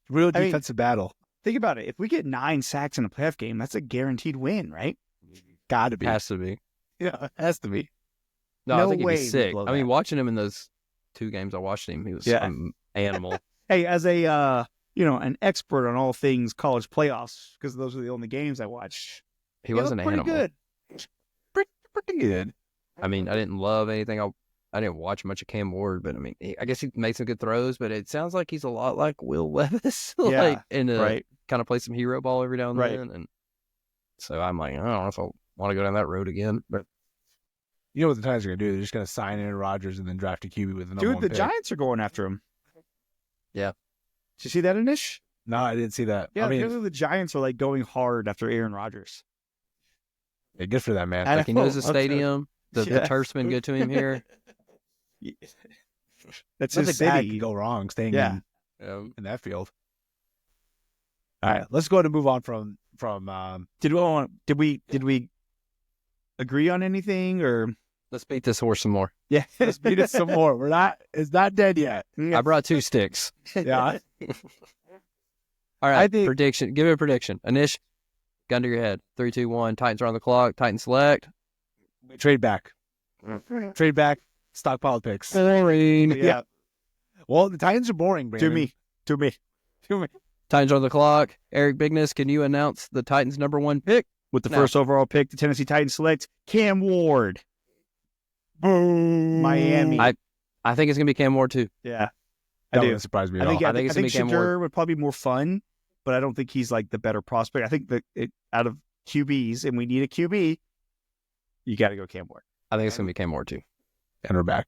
Real I mean- defensive battle. Think about it. If we get 9 sacks in a playoff game, that's a guaranteed win, right? Gotta be. Has to be. Yeah, has to be. No, No I think he'd way be we sick. blow I mean, that. watching him in those 2 games I watched him, he was Yeah. an animal. Hey, as a an expert on all things college playoffs, because those are the only games I watched. He was an pretty animal. good. Pretty good. I mean, I didn't love anything. I didn't watch much of Cam Ward, but I mean, I guess he made some good throws. But it sounds like he's a lot like Will Levis, Yeah, and right. kind of play some hero ball every now and Right. then. And so I'm I don't know if I want to go down that road again. But You know what the Titans are going to do? They're just going to sign Aaron Rodgers and then draft a QB with the number Dude, one the pick. Giants are going after him. Yeah. Did you see that, Anish? No, I didn't see that. Yeah, I mean, apparently the Giants are going hard after Aaron Rodgers. yeah, good for that, man. I like he knows the know, okay. stadium. The Yeah. turf's been good to him here. That's Nothing his bad city. could go wrong staying Yeah. in that field. All right, let's go ahead and move on from Did we agree on anything or? Let's beat this horse some more. Yeah, let's beat it some more. It's not dead yet. I brought 2 sticks. Yeah. All right, I think- prediction. Give it a prediction. Anish, gun to your head. 3, 2, 1. Titans are on the clock. Titans select. Trade back. Trade back. Stockpile picks. Boring. Yeah. Well, the Titans are boring, Brandon. To me. To me. Titans on the clock. Eric Bigness, can you announce the Titans' #1 pick? With the No. first overall pick, the Tennessee Titans select Cam Ward. Boom. Miami. I think it's gonna be Cam Ward too. Yeah, That I do. wouldn't surprise me at I think all. I think it's gonna be Cam Shadur would probably be more fun, but I don't think he's like the better prospect. I think that out of QBs, and we need a QB, you got to go Cam Ward. I think it's gonna be Cam Ward too. And we're back.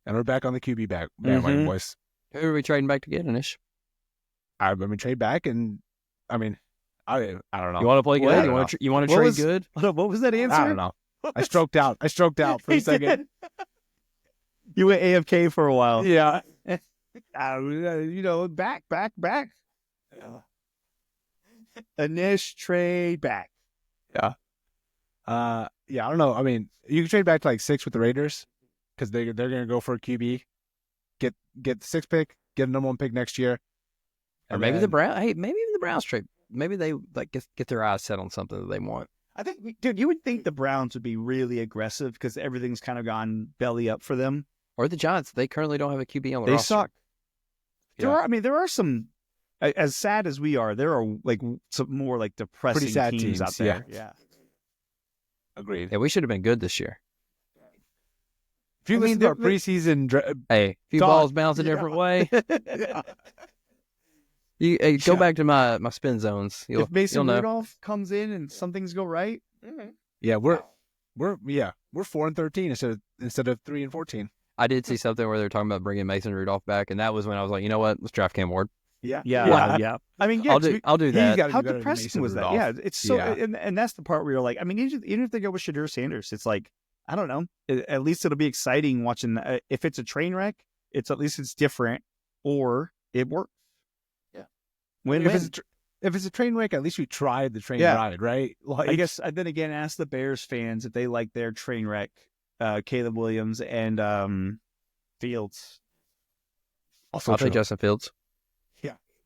And we're back on the QB bandwagon, boys. Who are we trading back to get, Anish? I mean, trade back, and I mean, I don't know. You want to play Well, I good? don't You want to What trade was- good? What was that answer? I don't know. I stroked out. For a second. You went AFK for a while. Yeah. Back. Anish trade back. Yeah, I don't know. I mean, you can trade back to like 6 with the Raiders because they're gonna go for a QB, get the 6th pick, get a #1 pick next year, Or maybe the Browns. Hey, maybe even the Browns trade. Maybe they like get their eyes set on something that they want. I think, dude, you would think the Browns would be really aggressive because everything's kind of gone belly up for them. Or the Giants. They currently don't have a QB on the They roster. suck. Yeah. There are some, as sad as we are, there are like some more like depressing Pretty sad teams out there. yeah. Agreed. Yeah, we should have been good this year. If you I listen mean, to our they're- preseason, Hey, few Dog. balls bounce a different way. Hey, go Yeah. back to my spin zones. You'll If Mason know. Rudolph comes in and some things go right, yeah, we're 4-13 instead of 3-14. I did see something where they were talking about bringing Mason Rudolph back, and that was when I was like, you know what? Let's draft Cam Ward. Yeah, yeah. I mean, yeah, I'll do that. gotta be how better than depressing Mason was that? Rudolph. Yeah, it's so, Yeah. and that's the part where you're like, I mean, even if they go with Shadur Sanders, it's like, I don't know. At least it'll be exciting watching. If it's a train wreck, at least it's different, or it works. Yeah. Win If win. it's a train wreck, at least we tried the train Yeah. ride, right? Like, I guess I then again ask the Bears fans if they like their train wreck, Caleb Williams and Fields. also I'll take true. Justin Fields.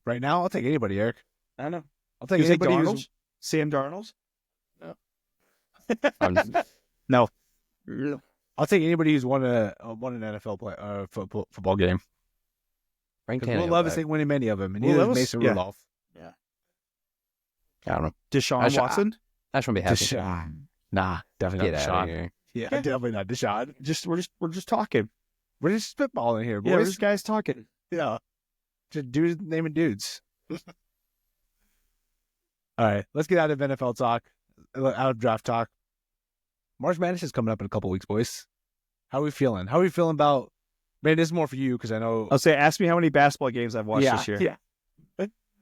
Right now, I'll take anybody, Eric. I don't know. I'll take You take anybody Darnold? who's Sam Darnold? I'm just- No. I'll take anybody who's won an NFL football game. Frank Because Will Tannehill Levis back. ain't winning many of them, and Will neither is Levis? Mason Yeah. Rudolph. I don't know. Deshaun I should- Watson? I just want to be happy. Deshaun. Nah, definitely Get not out Deshaun. of here. Yeah, definitely not Deshaun. We're just talking. We're just spitballing here, Yeah, boys. this guy's talking. Yeah, just dudes naming dudes. All right, let's get out of NFL talk, out of draft talk. March Madness is coming up in a couple weeks, boys. How are we feeling? How are we feeling about? Man, this is more for you because I know. I'll say, ask me how many basketball games I've watched this year. Yeah,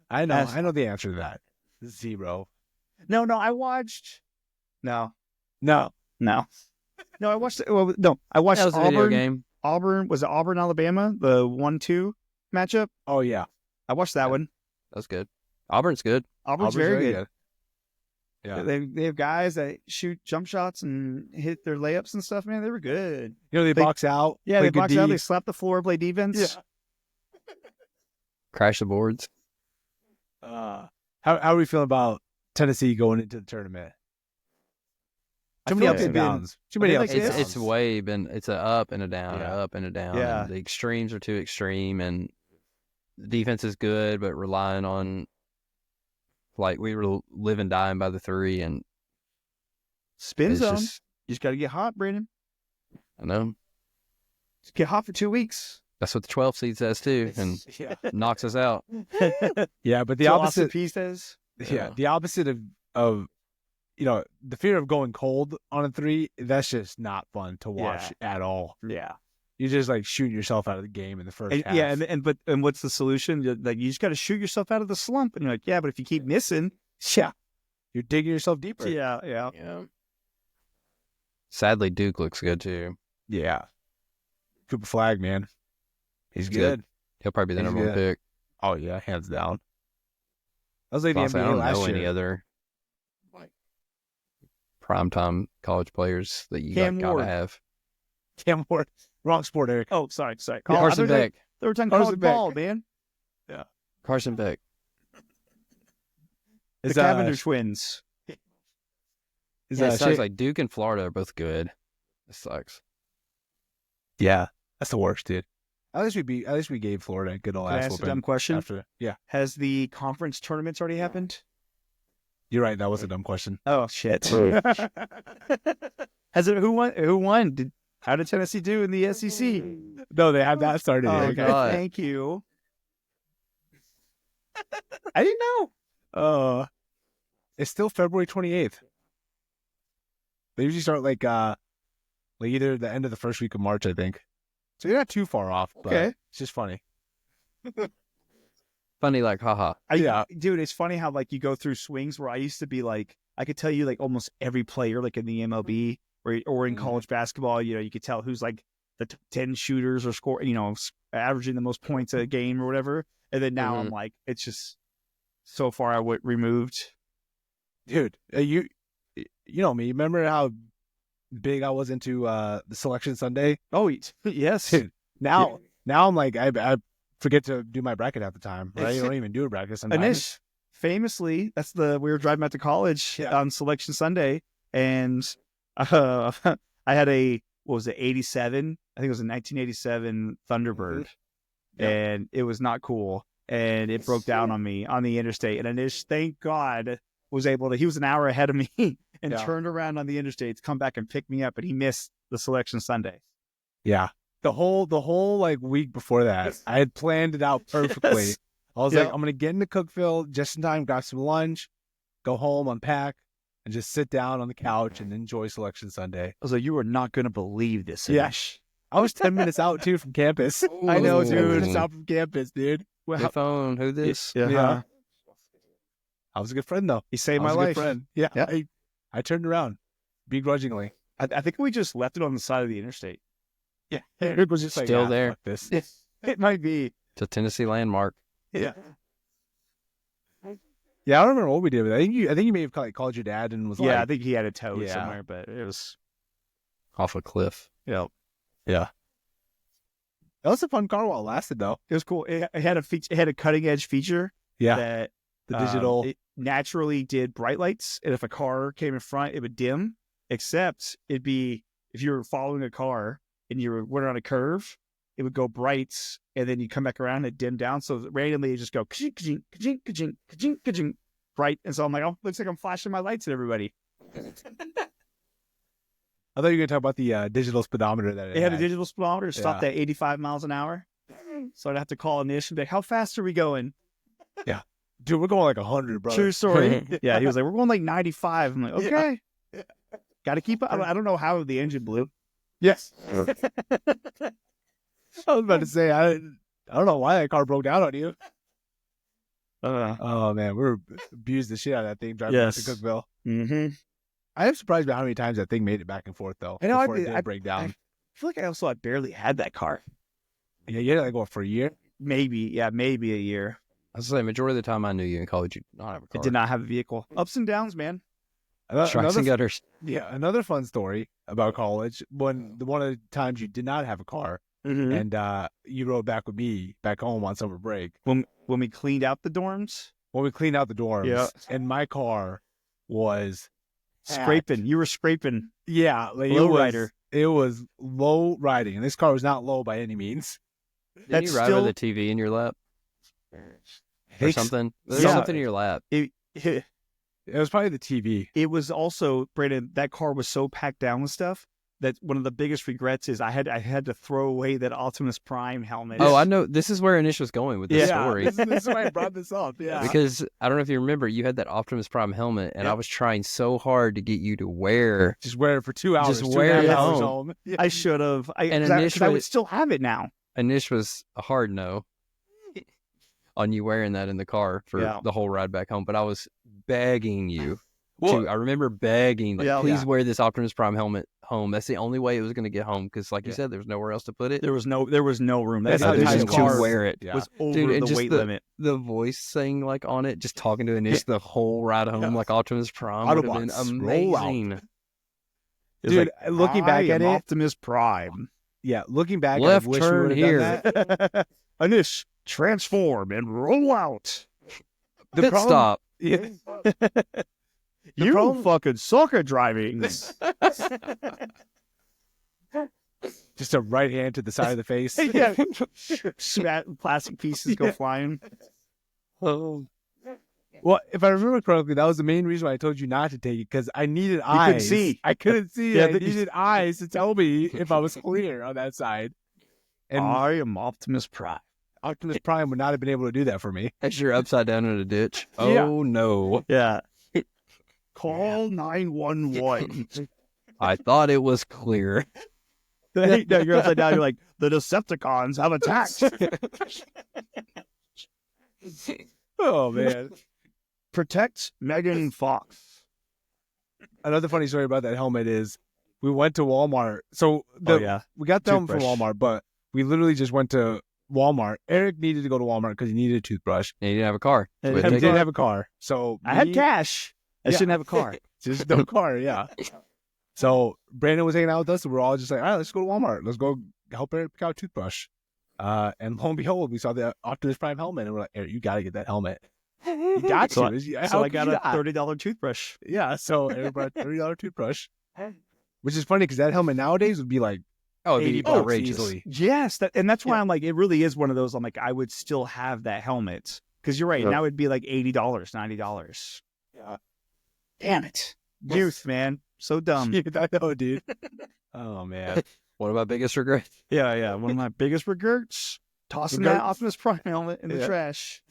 I know. Ask- I know the answer to that. 0. No, I watched. No, No. I watched. Well, no, I watched That was a video Auburn. game. Auburn was it Auburn, Alabama, the 1-2 matchup. Oh yeah. I watched that one. That was good. Auburn's good. Auburn's very good. Yeah. They have guys that shoot jump shots and hit their layups and stuff. Man, they were good. You know they box out. Yeah, play they good box out. D. They slap the floor, play defense. Yeah. Crash the boards. How are we feeling about Tennessee going into the tournament? Too I many feel ups like and they've been- downs. Too many Are they ups like and this? downs. It's way been. It's a up and a down, Yeah. a up and a down. Yeah. And the extremes are too extreme, and the defense is good, but relying on like we were living dying by the 3, and Spin it's zone. just You just got to get hot, Brandon. I know Just get hot for 2 weeks. that's what the 12 seed says too, and Yeah. knocks us out. Yeah, but the So opposite. Austin Peay says. Yeah, the opposite of the fear of going cold on a 3. That's just not fun to watch at all. Yeah. You're just like shooting yourself out of the game in the first half. Yeah, and what's the solution? Like you just got to shoot yourself out of the slump, and you're like, yeah, but if you keep missing, yeah, you're digging yourself deeper. yeah. Yeah. Sadly, Duke looks good too. Yeah. Cooper Flag, man, he's He's good. good. He'll probably be the He's number 1 good. pick. Oh yeah, hands down. I was like the Honestly, I NBA don't last know year. any other like primetime college players that you Cam gotta Ward. have. Cam Ward, wrong sport, Eric. Oh, sorry. Carson Beck. They were talking Carson college Beck. ball, man. Carson Beck. The Is, Cavendish twins. is, Yeah, it sucks. Shea- Like Duke and Florida are both good. It sucks. yeah, that's the worst, dude. At least we gave Florida a good old Can I ass ask a whooping dumb question? after. Yeah, Has the conference tournaments already happened? you're right. That was a dumb question. Oh shit! Has it? Who won? Who won? How did Tennessee do in the SEC? No, they have not started Oh yet. God. thank you. I didn't know. It's still February 28th. They usually start like either the end of the first week of March, I think. So you're not too far off. But Okay. it's just funny. Funny, like, haha. Yeah. Dude, it's funny how like you go through swings where I used to be like, I could tell you like almost every player like in the MLB or in college basketball, you could tell who's like the 10 shooters or score, averaging the most points a game or whatever. And then now I'm like, it's just so far removed. Dude, you know me. Remember how big I was into the Selection Sunday? Oh, yes. Dude, now I'm like, I forget to do my bracket half the time, right? You don't even do a bracket sometimes. Anish, famously, we were driving back to college on Selection Sunday, and I had what was it, 87? I think it was a 1987 Thunderbird, and it was not cool, and it broke down on me on the interstate, and Anish, thank God, was able to, he was an hour ahead of me, and turned around on the interstate to come back and pick me up, and he missed the Selection Sunday. Yeah. The whole like week before that, I had planned it out perfectly. Yes. I was like, I'm gonna get into Cookeville just in time, grab some lunch, go home, unpack, and just sit down on the couch and enjoy Selection Sunday. I was like, you are not going to believe this. Yeah. I was 10 minutes out too from campus. I know, dude. 10 minutes out from campus, dude. Well, phone, who this? Yeah. I was a good friend though. He saved I my was a life. good friend. Yeah. I turned around begrudgingly. I think we just left it on the side of the interstate. Yeah. Eric was just Still there. Fuck this. It might be. It's a Tennessee landmark. Yeah. Yeah, I don't remember what we did with it. I think you may have called your dad and was like, I think he had a toad somewhere, but it was Off a cliff. Yeah. That was a fun car while it lasted, though. It was cool. It had a cutting edge feature. Yeah. That The digital. it naturally did bright lights, and if a car came in front, it would dim. Except it'd be if you were following a car and you went on a curve, it would go brights, and then you come back around and it'd dim down. So randomly, it just go ka-ching, ka-ching, ka-ching, ka-ching, ka-ching, ka-ching, bright. And so I'm like, oh, looks like I'm flashing my lights at everybody. I thought you were going to talk about the digital speedometer that It had a digital speedometer, stopped Yeah. at 85 miles an hour. So I'd have to call Anish and be like, how fast are we going? Dude, we're going like 100, bro. True story. Yeah, he was like, we're going like 95. I'm like, okay. Yeah. Got to keep up. I don't know how the engine blew. Yes. I was about to say, I don't know why that car broke down on you. Oh, man. We were abused the shit out of that thing driving back to Cookeville. Mm-hmm. I am surprised by how many times that thing made it back and forth, though. I know, before it did I break down. I feel like I barely had that car. Yeah, you had it like, what, for a year? Maybe a year. I was saying, majority of the time I knew you in college, you did not have a car. It did not have a vehicle. Ups and downs, man. Strikes and gutters. Yeah, another fun story about college. One of the times you did not have a car, Mm-hmm. and you rode back with me back home on summer break. When we cleaned out the dorms, When we cleaned out the dorms, Yeah. and my car was scraping. You were scraping. Yeah, like Low rider. It was low riding, and this car was not low by any means. Did That's you ride still- with a TV in your lap or It's- something? There's Yeah. something in your lap. It was probably the TV. It was also, Brandon, that car was so packed down with stuff that one of the biggest regrets is I had to throw away that Optimus Prime helmet. Oh, I know. This is where Anish was going with this story. This is why I brought this up. Yeah, Because I don't know if you remember, you had that Optimus Prime helmet, and I was trying so hard to get you to wear. just wear it for 2 hours. Just 2.5 wear it hours home. Yeah. I should have. And Because I would initially- still have it now. Anish was a hard no on you wearing that in the car for the whole ride back home, but I was begging you. I remember begging, like, please wear this Optimus Prime helmet home. That's the only way it was going to get home because, like you said, there was nowhere else to put it. There was no room. That's That how decision tight cars- to wear it Yeah. was over Dude, and the just weight limit. The voice saying like on it, just talking to Anish the whole ride home, like Optimus Prime would have been Autobots, roll out. amazing. Dude, looking back at it, Optimus Prime. yeah, looking back, Left I wish turn we would have done that. Anish, transform and roll out. Pit stop. Yeah. You problem- fucking suck at driving. Just Just a right hand to the side of the face. Yeah. Plastic pieces go flying. Oh, Well, if I remember correctly, that was the main reason why I told you not to take it, because I needed couldn't eyes. see. I couldn't see. Yeah, I needed eyes to tell me if I was clear on that side. And I am Optimus Prime. Optimus Prime would not have been able to do that for me. as you're upside down in a ditch. Yeah. Oh no! Yeah. Call 911. I thought it was clear. No, you're upside down. You're like, the Decepticons have attacked. Oh, man. Protect Megan Fox. Another funny story about that helmet is we went to Walmart. So we got the helmet from Toothbrush. Walmart, but we literally just went to Walmart. Eric needed to go to Walmart because he needed a toothbrush. And you didn't have a car. And So it And had he a didn't car. have a car. So I had me- cash. I Yeah. shouldn't have a car. Just no car, yeah. So Brandon was hanging out with us, and we're all just like, all right, let's go to Walmart. Let's go help Eric pick out a toothbrush. And lo and behold, we saw the Optimus Prime helmet, and we're like, Eric, you got to get that helmet. You got So to. So How I could got you a not? $30 toothbrush. Yeah, so Eric brought a $30 toothbrush, which is funny because that helmet nowadays would be like Oh, it'd 80 be bucks outrageous. easily. Yes, and that's why Yeah. I'm like, it really is one of those. I'm like, I would still have that helmet because you're right. Yeah. Now it'd be like $80, $90. Yeah. Damn it, youth, man, so dumb. I know, dude. Oh, man. One of my biggest regrets. Yeah. One of my biggest regrets: tossing Regret- that Optimus Prime helmet in the Yeah. trash.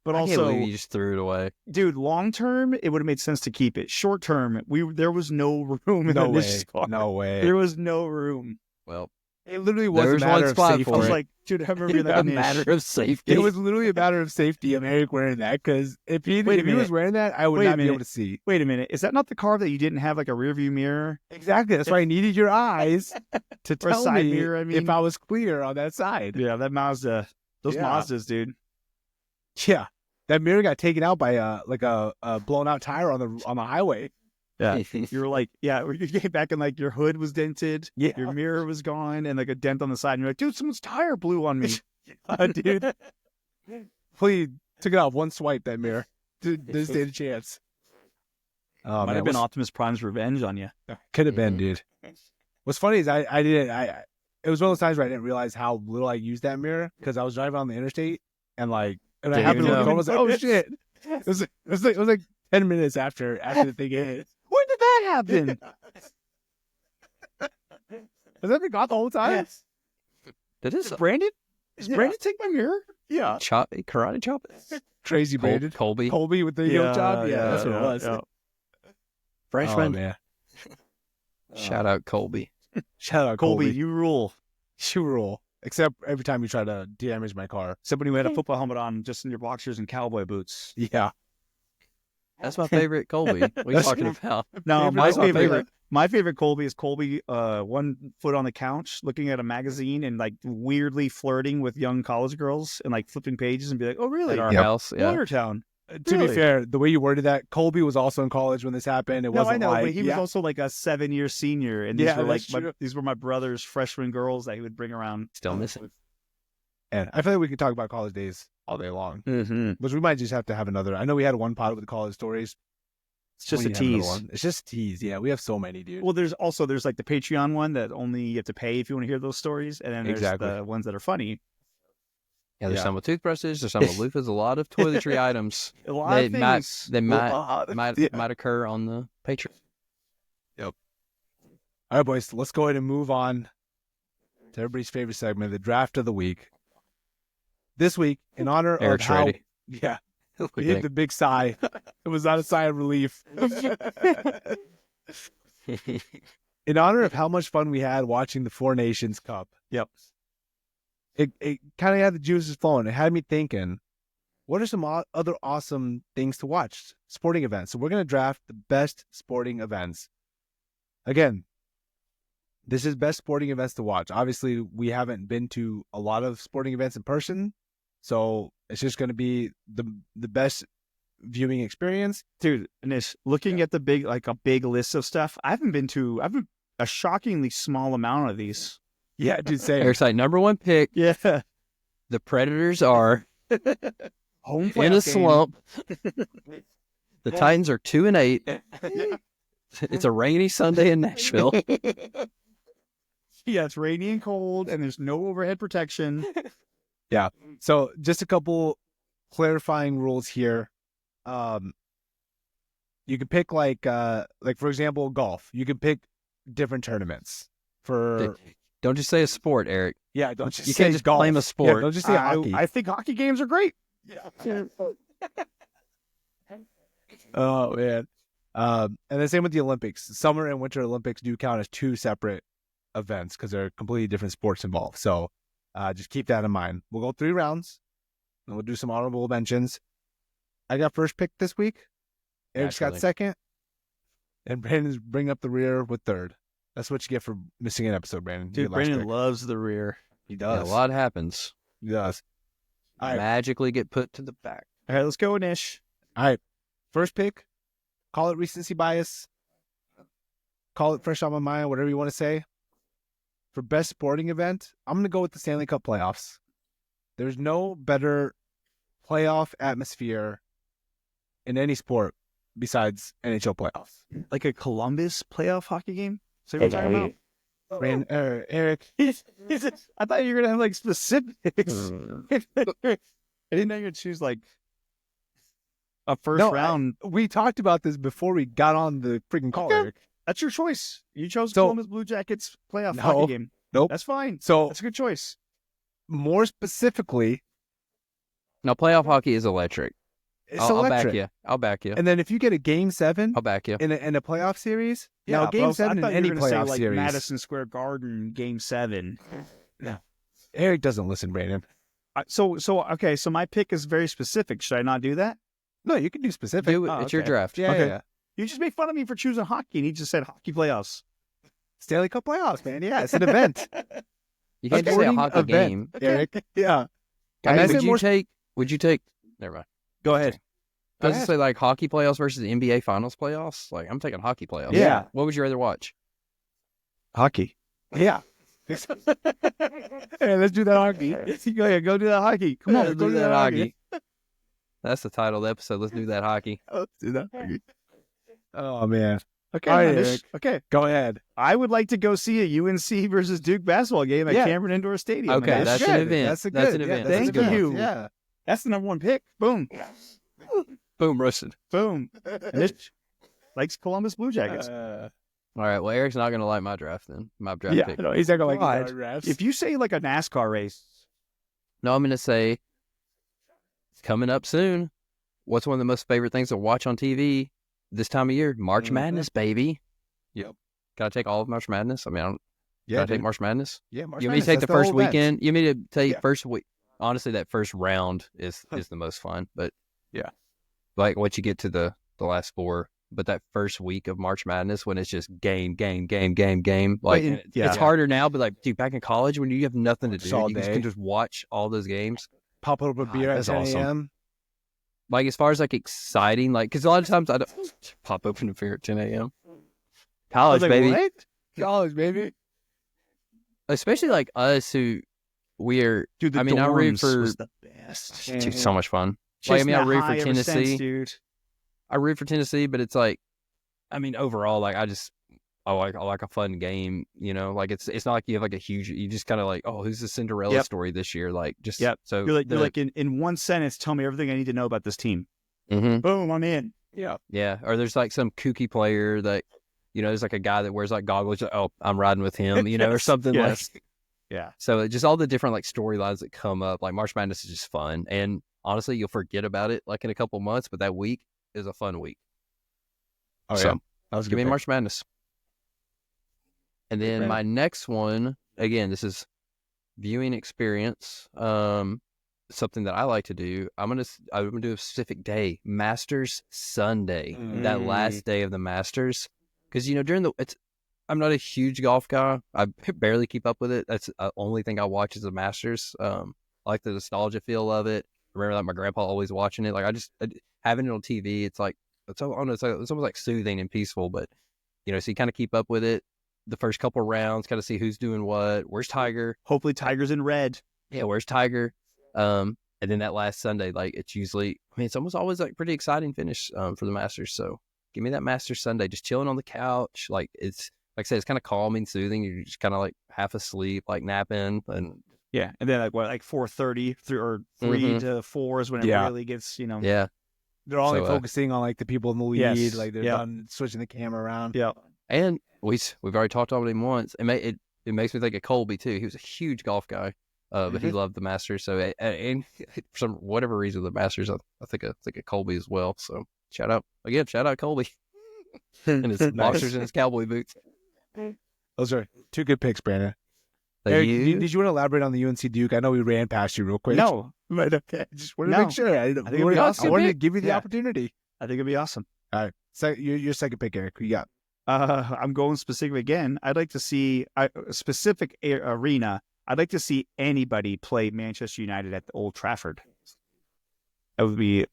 But I can't also, believe you just threw it away. dude, long term, it would have made sense to keep it. Short term, there was no room in No that way. niche car. No way. There was no room. Well, It literally was There's a matter one of spot safety. for I was it. like, dude, I remember being like, a niche. matter of safety. It was literally a matter of safety of Eric wearing that, because if he Wait a was minute. wearing that, I would Wait a not be able minute. to see. Wait a minute, is that not the car that you didn't have like a rear view mirror? Exactly. That's why I needed your eyes to Or a tell side me mirror, I mean. if I was clear on that side. Yeah, that Mazda, those Yeah. Mazdas, dude. Yeah. That mirror got taken out by a blown out tire on the highway. Yeah, you were like, yeah, you came back and like your hood was dented, Yeah. your mirror was gone, and like a dent on the side. And you're like, dude, someone's tire blew on me. Dude. Please took it off one swipe, that mirror. Dude, didn't stand a chance. Oh, Might man. have been Optimus Prime's revenge on you. Could have been, Mhm. dude. What's funny is it was one of those times where I didn't realize how little I used that mirror, because I was driving on the interstate and I Didn't happened to even look know. over, I was like, oh shit. It was like 10 minutes after the thing hit. When did that happen? Has that been gone the whole time? Yes. That is Brandon? Is Yeah. Brandon take my mirror? Yeah. karate chop. Crazy Brandon. Colby. Colby with the heel job. Yeah, that's what it was. yeah. Oh, Freshman. man. Shout out Colby. Shout out Colby, Colby. you rule. You rule. Except every time you try to damage my car. Somebody who had a football helmet on just in your boxers and cowboy boots. Yeah. That's my favorite Colby. What are you That's- talking about? No, Favorite- my that's my favorite, favorite. my favorite Colby is Colby, 1 foot on the couch, looking at a magazine and like weirdly flirting with young college girls and like flipping pages and be like, "Oh, really? At our Yep. house. Yeah. Watertown." To be Really? fair, the way you worded that, Colby was also in college when this happened. It No, wasn't I know, like, but he was also like a 7-year senior, and these Yeah, were like that's true. these were my brother's freshman girls that he would bring around. Still missing. And I feel like we could talk about college days all day long, Mm-hmm. which we might just have to have another. I know we had one pod with the college stories. It's just We a need to have another tease. one. It's just a tease. Yeah, we have so many, dude. Well, there's like the Patreon one that only you have to pay if you want to hear those stories, and then there's Exactly. the ones that are funny. Yeah, there's Yeah. some with toothbrushes. There's some with loofahs. A lot of toiletry items. A lot They of might- things. They Yeah. might occur on the Patreon. All right, boys, let's go ahead and move on to everybody's favorite segment, the draft of the week. This week, in honor Eric's of how, ready. yeah, Look we hit at the big sigh. It was not a sigh of relief. In honor of how much fun we had watching the Four Nations Cup. Yep. It kind of had the juices flowing. It had me thinking, what are some other awesome things to watch? Sporting events. So we're going to draft the best sporting events. Again, this is best sporting events to watch. Obviously, we haven't been to a lot of sporting events in person, so it's just going to be the best viewing experience. Dude, Anish, looking at the big list of stuff, I've been a shockingly small amount of these. Yeah, dude, same. Eric's like, number one pick. Yeah. The Predators are Home in playoff a game. slump. The Titans are 2-8. It's a rainy Sunday in Nashville. Yeah, it's rainy and cold, and there's no overhead protection. So just a couple clarifying rules here. You can pick like for example, golf. You can pick different tournaments for. Don't just say a sport, Eric. Yeah, don't just You say can't just golf. claim a Yeah, sport. don't just say hockey. I think hockey games are great. Oh man. And the same with the Olympics. Summer and Winter Olympics do count as two separate events because they're completely different sports involved. So just keep that in mind. We'll go 3 rounds, and we'll do some honorable mentions. I got first pick this week. Eric's got Naturally. second, and Brandon's bring up the rear with third. That's what you get for missing an episode, Brandon. You Dude, get last Brandon pick. loves the rear. He Yeah, does. a lot happens. He does. All right. Magically get put to the back. All right, let's go, Nish. All right. First pick. Call it recency bias. Call it fresh on my mind, whatever you want to say. For best sporting event, I'm going to go with the Stanley Cup playoffs. There's no better playoff atmosphere in any sport besides NHL playoffs. Like a Columbus playoff hockey game? So you're talking about? Eric. I thought you were gonna have like specifics. I didn't know you'd choose like a first No, round. We talked about this before we got on the freaking call, Okay. Eric. That's your choice. You chose So- Columbus Blue Jackets playoff No. hockey game. Nope. That's fine. So That's a good choice. more specifically, Now, playoff hockey is electric. it's I'll electric. back you. I'll back you. And then if you get a game 7 I'll back you. in a playoff series, Yeah, now but game I 7 in thought you any were gonna say, playoff like series. Madison Square Garden game 7. Eric doesn't listen, Brandon. So my pick is very specific. Should I not do that? No, you can do specific. Do it. Oh, It's your okay. draft. Yeah, Okay. yeah. You just made fun of me for choosing hockey, and he just said hockey playoffs. Stanley Cup playoffs, man. Yeah, it's an event. You can't just say a Sporting hockey event. game. Eric. Yeah. I mean, I said would you more- take? Would you take? Never mind. Go ahead. I was gonna say like hockey playoffs versus the NBA Finals playoffs. Like I'm taking hockey playoffs. Yeah. What would you rather watch? Hockey. Yeah. Hey, let's do that hockey. Go ahead. Go do that hockey. Come on. Let's Go do that hockey. That's the title of the episode. Let's do that hockey. Let's do that hockey. Oh man. Okay. All right, Manish. Eric. Okay. Go ahead. I would like to go see a UNC versus Duke basketball game at Yeah. Cameron Indoor Stadium. Okay, Manish. that's an event. That's a That's good. an event. Yeah, That's a Thank good one. you. Yeah. That's the number 1 pick. Boom. Boom, roasted. Boom. Manish likes Columbus Blue Jackets. All right. Well, Eric's not gonna like my draft then. My draft Yeah. pick. No, he's not gonna like God. the refs. If you say like a NASCAR race, No, I'm gonna say it's coming up soon. What's one of the most favorite things to watch on TV this time of year? March Mhm. Madness, baby. Yep. Gotta take all of March Madness. I mean, I don't. yeah, Gotta take dude. March Madness. Yeah, March You want me to Madness, take that's the first whole event. weekend? You want me to take Yeah. first week? Honestly, that first round is the most fun. But Yeah. like once you get to the last 4, but that first week of March Madness when it's just game. Like in- it's yeah. harder now, but like dude, back in college when you have nothing to do, Just all you day. can just watch all those games. Pop open a God, beer at that's 10 awesome. a.m. Like as far as like exciting, like because a lot of times I don't pop open a beer at 10 a.m. College, I was like, baby. What? College, baby. Especially like us who we're dude, the I mean, I root dorms for- was the best. dude, so much fun. Like, I mean, I Chasing root that for high ever since, Tennessee. dude. I root for Tennessee, but it's like, I mean, overall, like I like a fun game. You know, like it's not like you have like a huge. You just kind of like, oh, who's the Cinderella Yep. story this year? Like just Yep. So You're like in one sentence, tell me everything I need to know about this team. Mhm. Boom, I'm in. Yeah. Yeah, or there's like some kooky player that, you know, there's like a guy that wears like goggles. Oh, I'm riding with him, you know, or Yes, something yes. like. Yeah. So it just all the different like storylines that come up. Like March Madness is just fun, and honestly, you'll forget about it like in a couple months, but that week is a fun week. Oh So, yeah. That was a Give good me pick. March Madness. And then Brandon. my next one, again, this is viewing experience. Something that I like to do. I'm gonna do a specific day, Masters Sunday, that last day of the Masters, because you know I'm not a huge golf guy. I barely keep up with it. That's the only thing I watch is the Masters. I like the nostalgia feel of it. I remember like my grandpa always watching it. Like having it on TV. It's like it's almost like soothing and peaceful. But you know, so you kind of keep up with it. The first couple rounds, kind of see who's doing what. Where's Tiger? Hopefully, Tiger's in red. Yeah, where's Tiger? And then that last Sunday, like it's almost always like pretty exciting finish for the Masters. So give me that Masters Sunday, just chilling on the couch. Like like I said, it's kind of calming, soothing. You're just kind of like half asleep, like napping, and Yeah, and then like 4:30 or 3 to 4 is when it Yeah. really gets, yeah. They're all like So, focusing on like the people in the lead, Yes. like they're Yep. done switching the camera around. Yeah. And we've already talked about him once. It makes me think of Colby too. He was a huge golf guy, but he loved the Masters. So and for some whatever reason, the Masters, I think of Colby as well. So shout out Colby and his boxers and his cowboy boots. Those are two good picks, Brandon. Thank Eric, you. did you want to elaborate on the UNC Duke? I know we ran past you real quick. No, But okay, just wanted to No. make sure. I think it'd be awesome. I wanted to give you the Yeah. opportunity. I think it'd be awesome. All right, so your second pick, Eric. Who you got? I'm going specific again. I'd like to see a specific arena. I'd like to see anybody play Manchester United at the Old Trafford. That would be a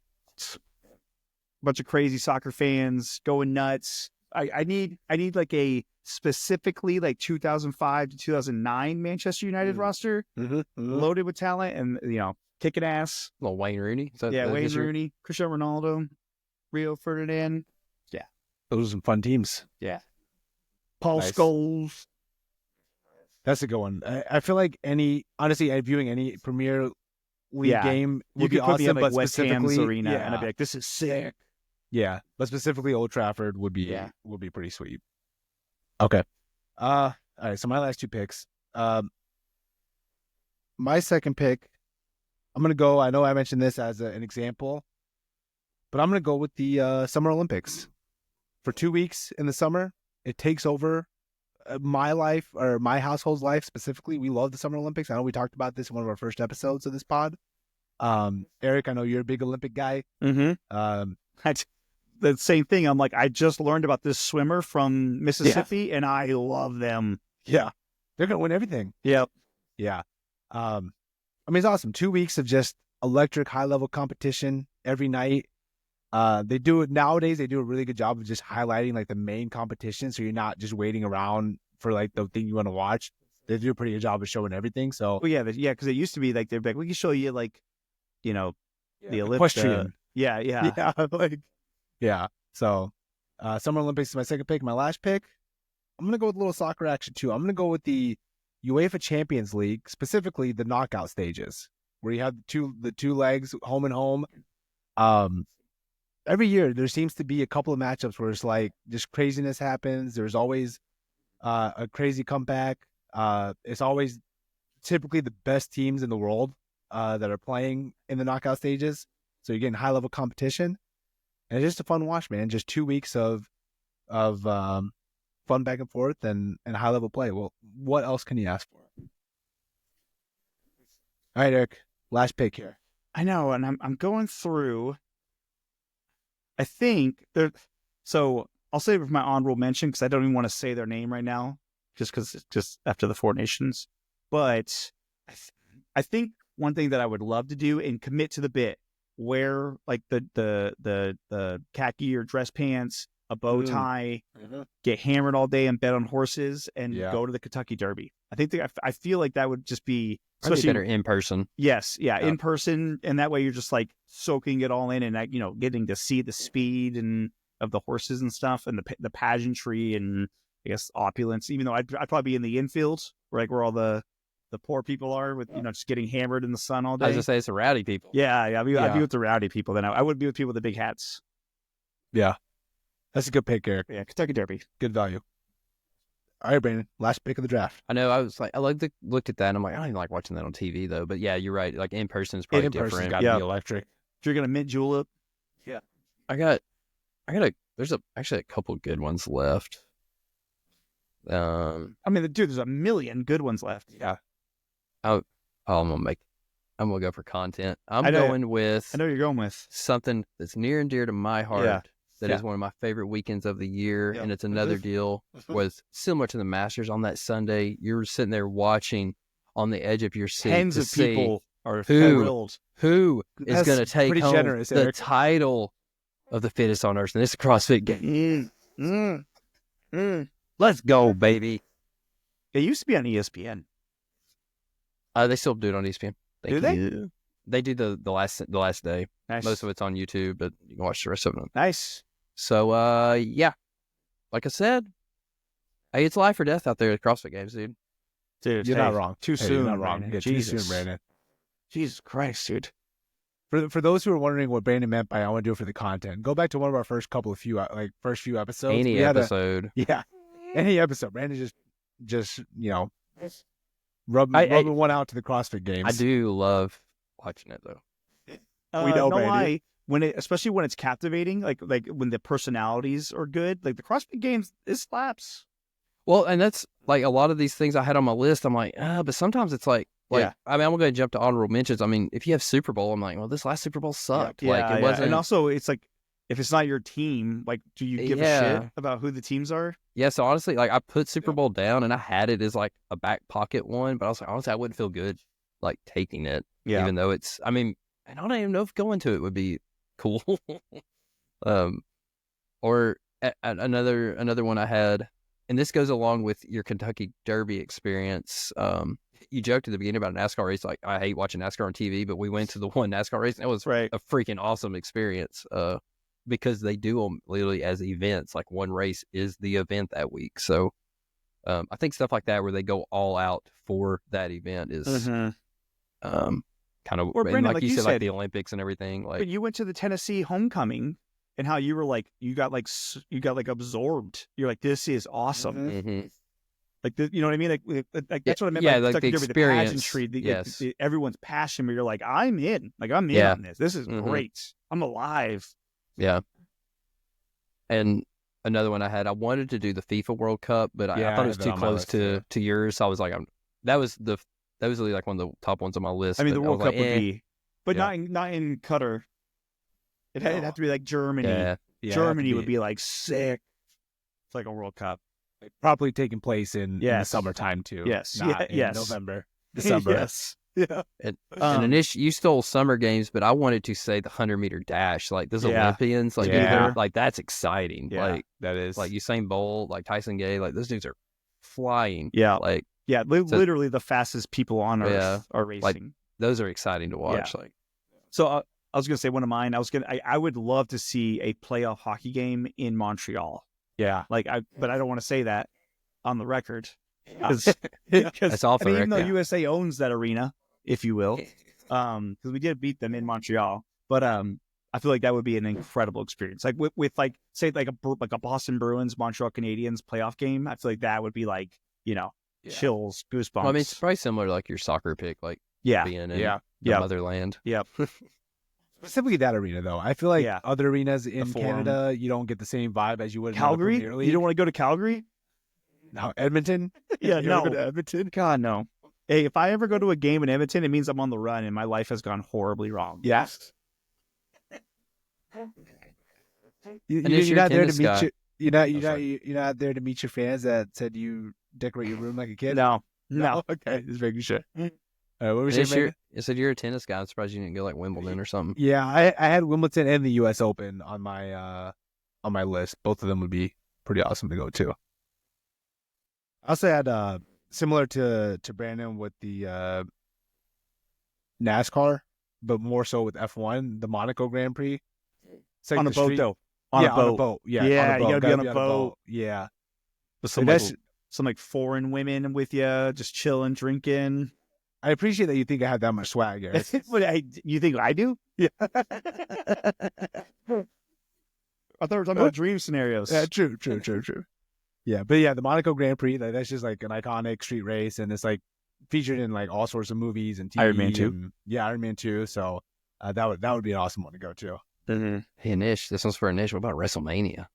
bunch of crazy soccer fans going nuts. I need like a specifically like 2005 to 2009 Manchester United roster, loaded with talent and kicking ass. Little Wayne Rooney. Is that- Yeah, that Wayne is your- Rooney, Cristiano Ronaldo, Rio Ferdinand. Those are some fun teams. Yeah, Paul Nice. Scholes. That's a good one. I feel like honestly, viewing any Premier League Yeah. game You would be could put me awesome, at but like West Ham's specifically, arena, yeah, and I'd be like, "This is sick." yeah, but specifically Old Trafford would be Yeah. pretty sweet. Okay. All right. So my last two picks. My second pick, I'm gonna go. I know I mentioned this as an example, but I'm gonna go with the Summer Olympics. For 2 weeks in the summer, it takes over my life or my household's life specifically. We love the Summer Olympics. I know we talked about this in one of our first episodes of this pod. Eric, I know you're a big Olympic guy. Mm-hmm. The same thing. I'm like, I just learned about this swimmer from Mississippi, and I love them. Yeah, they're gonna win everything. Yep. Yeah. I mean, it's awesome. 2 weeks of just electric high level competition every night. They do it nowadays. They do a really good job of just highlighting like the main competition. So you're not just waiting around for like the thing you want to watch. They do a pretty good job of showing everything. So Well, yeah, because it used to be like they'd be like, we can show you like, the Olympic. equestrian. Yeah. Yeah. So Summer Olympics is my second pick. My last pick, I'm going to go with a little soccer action too. I'm going to go with the UEFA Champions League, specifically the knockout stages, where you have the two legs, home and home. Every year there seems to be a couple of matchups where it's like just craziness happens. There's always a crazy comeback. It's always typically the best teams in the world that are playing in the knockout stages. So you're getting high level competition, and it's just a fun watch, man. Just 2 weeks of fun back and forth and high level play. Well, what else can you ask for? All right, Eric, last pick here. I know, and I'm going through. I think there. So I'll say with my honorable mention because I don't even want to say their name right now, just because it's just after the Four Nations. But I think one thing that I would love to do and commit to the bit, wear like the khaki or dress pants, a bow tie, get hammered all day and bet on horses, and go to the Kentucky Derby. I think I feel like that would just be Especially better in person. Yes, in person, and that way you're just like soaking it all in, and getting to see the speed and of the horses and stuff, and the pageantry and I guess opulence. Even though I'd probably be in the infield, where all the poor people are with just getting hammered in the sun all day. I was gonna say it's the rowdy people. Yeah, I'd be with the rowdy people. Then I would be with people with the big hats. Yeah, that's a good pick, Eric. Yeah, Kentucky Derby, good value. All right, Brandon, last pick of the draft. I know. I was like, looked at that, and I'm like, I don't even like watching that on TV though. But yeah, you're right. Like in person is probably different. Got to be electric. If you're gonna mint julep, I got there's actually a couple good ones left. I mean, dude, there's a million good ones left. Yeah. I'm gonna go for content. I'm I know going you're going with something that's near and dear to my heart. Yeah. That is one of my favorite weekends of the year, and it's another deal. Was similar to the Masters on that Sunday. You're sitting there watching on the edge of your seat. Tens to of see people are who thrilled. who is That's going to take pretty home generous, the Eric. title of the fittest on earth, and it's a CrossFit game. Let's go, baby. It used to be on ESPN. They still do it on ESPN. Do they? do. They do the last day. Nice. Most of it's on YouTube, but you can watch the rest of it. Nice. So, yeah, like I said, Hey, it's life or death out there at CrossFit Games, dude. Dude, You're not wrong. Too Hey, soon. You're not wrong. Brandon. Yeah, Jesus. too soon, Brandon. Jesus Christ, dude. For those who are wondering what Brandon meant by I want to do it for the content, go back to one of our first few episodes. Any We had episode. any episode. Brandon just rubbing one out to the CrossFit Games. I do love watching it though. We know, no Brandon. lie. Especially when it's captivating, like when the personalities are good, like the CrossFit Games, it slaps. Well, and that's like a lot of these things I had on my list. I'm like, but sometimes it's like, Yeah. I mean, I'm going to jump to honorable mentions. I mean, if you have Super Bowl, I'm like, well, this last Super Bowl sucked. Like, it wasn't. And also, it's like, if it's not your team, like, do you give a shit about who the teams are? Yeah. So honestly, like, I put Super Bowl down, and I had it as like a back pocket one, but I was like, honestly, I wouldn't feel good like taking it, even though it's. I mean, I don't even know if going to it would be cool. Or another one I had, and this goes along with your Kentucky Derby experience. You joked at the beginning about a NASCAR race, like I hate watching NASCAR on TV, but we went to the one NASCAR race, and it was a freaking awesome experience. Because they do them literally as events. Like one race is the event that week. So I think stuff like that where they go all out for that event is kind of, or Brandon, like you said, like the Olympics and everything. Like, but you went to the Tennessee homecoming, and how you were like, you got absorbed. You're like, this is awesome. Mm-hmm. Like, you know what I mean? Like that's what I meant. Yeah, like the Derby, experience. the pageantry, Yes. Everyone's passion, but you're like, I'm in. Like, I'm in on this. This is great. I'm alive. Yeah. And another one I had, I wanted to do the FIFA World Cup, but I thought it was too close to yours. So I was like, that was really like one of the top ones on my list. I mean, the World Cup would be, but not in Qatar. It'd have to be like Germany. Yeah. Germany would be like sick. It's like a World Cup. Probably taking place in the summertime too. Yes. Not in November, December. Yes. Yeah. And you stole summer games, but I wanted to say the 100-meter dash, like those Olympians, like like that's exciting. Yeah, like that is like Usain Bolt, like Tyson Gay, like those dudes are flying. Yeah. Like literally the fastest people on earth are racing. Like, those are exciting to watch. Yeah. Like, so I was gonna say one of mine. I would love to see a playoff hockey game in Montreal. Yeah. But I don't want to say that on the record. That's off the record. Even though USA owns that arena, if you will, because we did beat them in Montreal. But I feel like that would be an incredible experience. Like with like say like a Boston Bruins Montreal Canadiens playoff game. I feel like that would be like chills, goosebumps. Well, I mean, it's probably similar to like your soccer pick, like being in the motherland. Yep. Specifically that arena, though. I feel like other arenas in Canada, you don't get the same vibe as you would Calgary? in the Premier League. You don't want to go to Calgary? No, Edmonton? Yeah, no. Go to Edmonton? God, no. Hey, if I ever go to a game in Edmonton, it means I'm on the run and my life has gone horribly wrong. Yes. You're not there to meet your, you're not there to meet your fans that said you decorate your room like a kid? No. Okay, just making sure. What was your saying? You said you're a tennis guy. I'm surprised you didn't go like Wimbledon or something. Yeah, I had Wimbledon and the U.S. Open on my list. Both of them would be pretty awesome to go to. I also had similar to Brandon with the NASCAR, but more so with F1, the Monaco Grand Prix. It's like on a boat, though. On a boat. Yeah, you gotta be on a boat. Yeah. With some like foreign women with you, just chilling, drinking. I appreciate that you think I have that much swag, Eric. You think I do? Yeah. I thought we were talking about dream scenarios. Yeah, true. Yeah, but yeah, the Monaco Grand Prix, that's just like an iconic street race, and it's like featured in like all sorts of movies and TV. Iron Man 2. Yeah, Iron Man 2. So that would be an awesome one to go to. Mm-hmm. Hey, Anish, this one's for Anish. What about WrestleMania?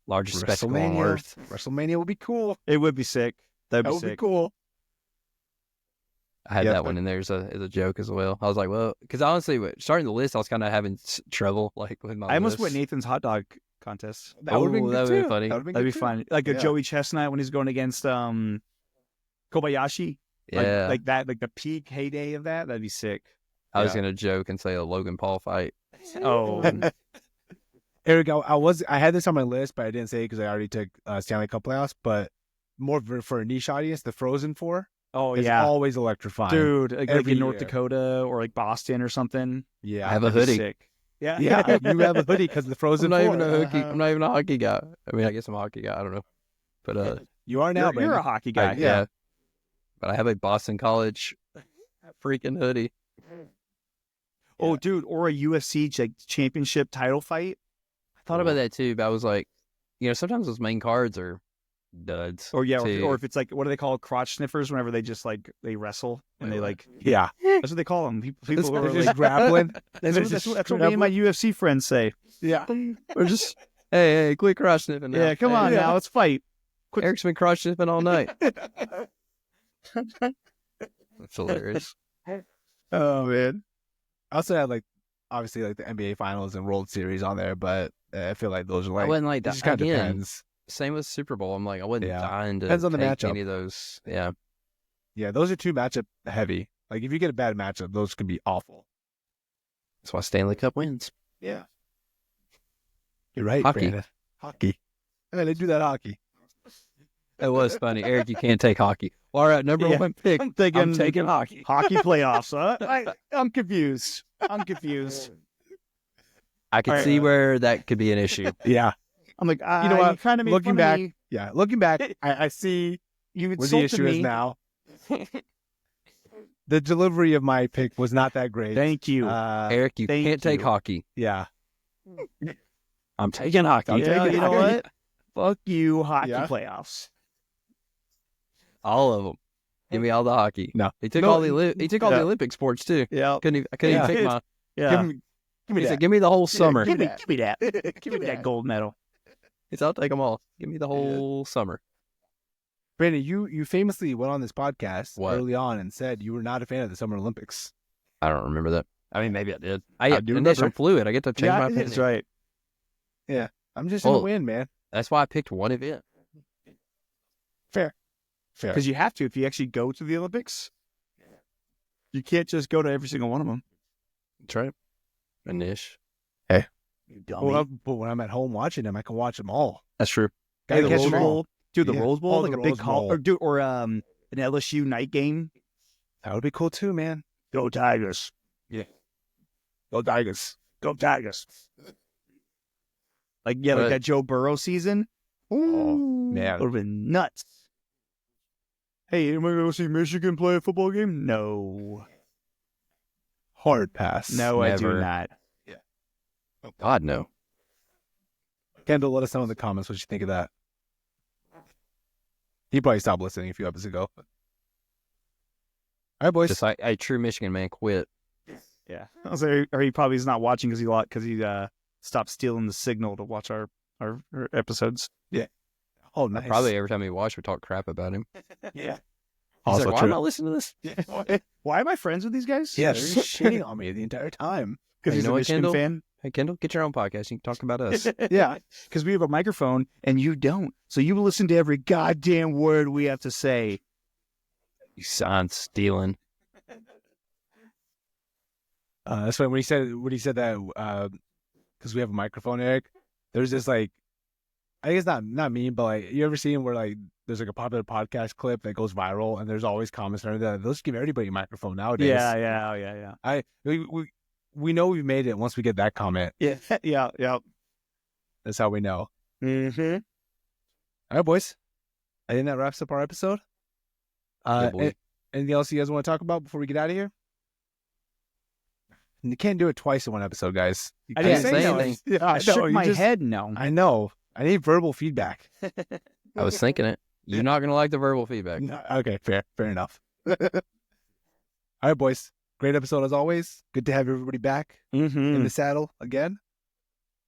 Largest spectacle on earth. WrestleMania would be cool. It would be sick. That would be cool. I had that one in there as a joke as well. I was like, well, because honestly, starting the list, I was kind of having trouble like with my I almost list. went Nathan's hot dog contest. That would be funny. That'd be fun. Like a Joey Chestnut when he's going against Kobayashi. Yeah. Like that, like the peak heyday of that. That'd be sick. I was gonna joke and say a Logan Paul fight. Oh, Eric, I had this on my list, but I didn't say it because I already took Stanley Cup playoffs. But more for a niche audience, the Frozen Four. Oh, it's always electrifying, dude. Like in North year. Dakota or like Boston or something. Yeah, I have a hoodie. Sick. Yeah, you have a hoodie because the Frozen. I'm not Four. even a hockey. I'm not even a hockey guy. I mean, I guess I'm a hockey guy. I don't know, but You are now, You're Brandon. a hockey guy. Yeah. But I have a Boston College freaking hoodie. Oh, dude, or a UFC championship title fight. I thought about that too, but I was like, sometimes those main cards are duds. Or too. or if it's like, what do they call crotch sniffers? Whenever they just they wrestle and they like, Yeah. that's what they call them. People who are Just like, grappling. that's what me and my UFC friends say. Yeah. Or just, hey, quit cross sniffing now. Yeah, come on now, let's fight. Eric's been cross sniffing all night. That's hilarious. Oh man. I also had obviously the NBA Finals and World Series on there, but I feel like those are I wouldn't it just kind of depends. Same with Super Bowl. I'm like, I wasn't dying to Depends on the take matchup. any of those. Yeah. Yeah, those are too matchup heavy. Like if you get a bad matchup, those can be awful. That's why Stanley Cup wins. Yeah. You're right, Hockey. Brandon. Hockey. Yeah, they do that hockey. It was funny. Eric, you can't take hockey. All right, number one pick. I'm taking hockey. hockey playoffs. I'm confused. I'm confused. I could All right. see where that could be an issue. Yeah. I'm like, You know what? kind of Looking back, yeah. Looking back, I see you what the insulted issue is me. now. The delivery of my pick was not that great. Thank you. Eric, you thank can't take you. hockey. Yeah. I'm taking hockey. I'm Yeah, taking you know hockey. what? Fuck you, hockey Yeah. playoffs. All of them. Give me all the hockey. No. He took No, all the all yeah. the Olympic sports too. Yeah, I couldn't Yeah. even pick my. yeah. Give me He said, that. "Give me the whole summer." Give me that. Give me that. gold medal. He said, "I'll take them all. Give me the whole summer." Brandon, you famously went on this podcast What? early on and said you were not a fan of the Summer Olympics. I don't remember that. I mean, maybe I did. I do Initial remember. fluid. I get to change my opinion. That's right. I'm just in the Oh. win, man. That's why I picked one event. Fair. Because you have to if you actually go to the Olympics. You can't just go to every single one of them. That's right. Anish. You dummy. But when I'm at home watching them, I can watch them all. That's true. Hey, Gotta the catch Rose 'em all. Bowl, dude. The Yeah. Rose Bowl, Oh, like the a big Rose call, Bowl. or an LSU night game. That would be cool too, man. Go Tigers! Go Tigers. Go Tigers! Like like But- that Joe Burrow season. Oh, Ooh, man. would have been nuts. Hey, am I going to see Michigan play a football game? No, Hard pass. no, I do Never. not. God, no. Kendall, let us know in the comments what you think of that. He probably stopped listening a few episodes ago. All right, boys. Just like a true Michigan man quit. Yeah, I was like, or he probably is not watching because he stopped stealing the signal to watch our episodes. Oh, nice. Probably every time we watch, we talk crap about him. Yeah. He's Also like, why true. am I listening to this? Why am I friends with these guys? Yeah, they're shitting on me the entire time. because You he's know a what, Michigan Kendall? fan. Hey, Kendall, get your own podcast. You can talk about us. Yeah, because we have a microphone and you don't. So you listen to every goddamn word we have to say. You sign stealing. That's why when he said that because we have a microphone, Eric. There's this I guess not me, but you ever seen where there's a popular podcast clip that goes viral and there's always comments and everything. They'll just give everybody a microphone nowadays. Yeah. We know we've made it once we get that comment. Yeah. That's how we know. Mm-hmm. All right, boys. I think that wraps up our episode. Yeah, boy. Anything else you guys want to talk about before we get out of here? You can't do it twice in one episode, guys. You I can't didn't say say no. anything. Yeah, I know, shook you my just- head no. I know. I need verbal feedback. I was thinking it. You're not going to like the verbal feedback. No, okay, fair enough. All right, boys. Great episode as always. Good to have everybody back Mm-hmm. in the saddle again.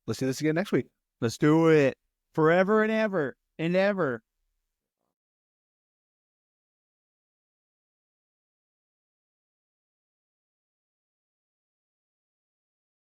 Let's do this again next week. Let's do it forever and ever and ever.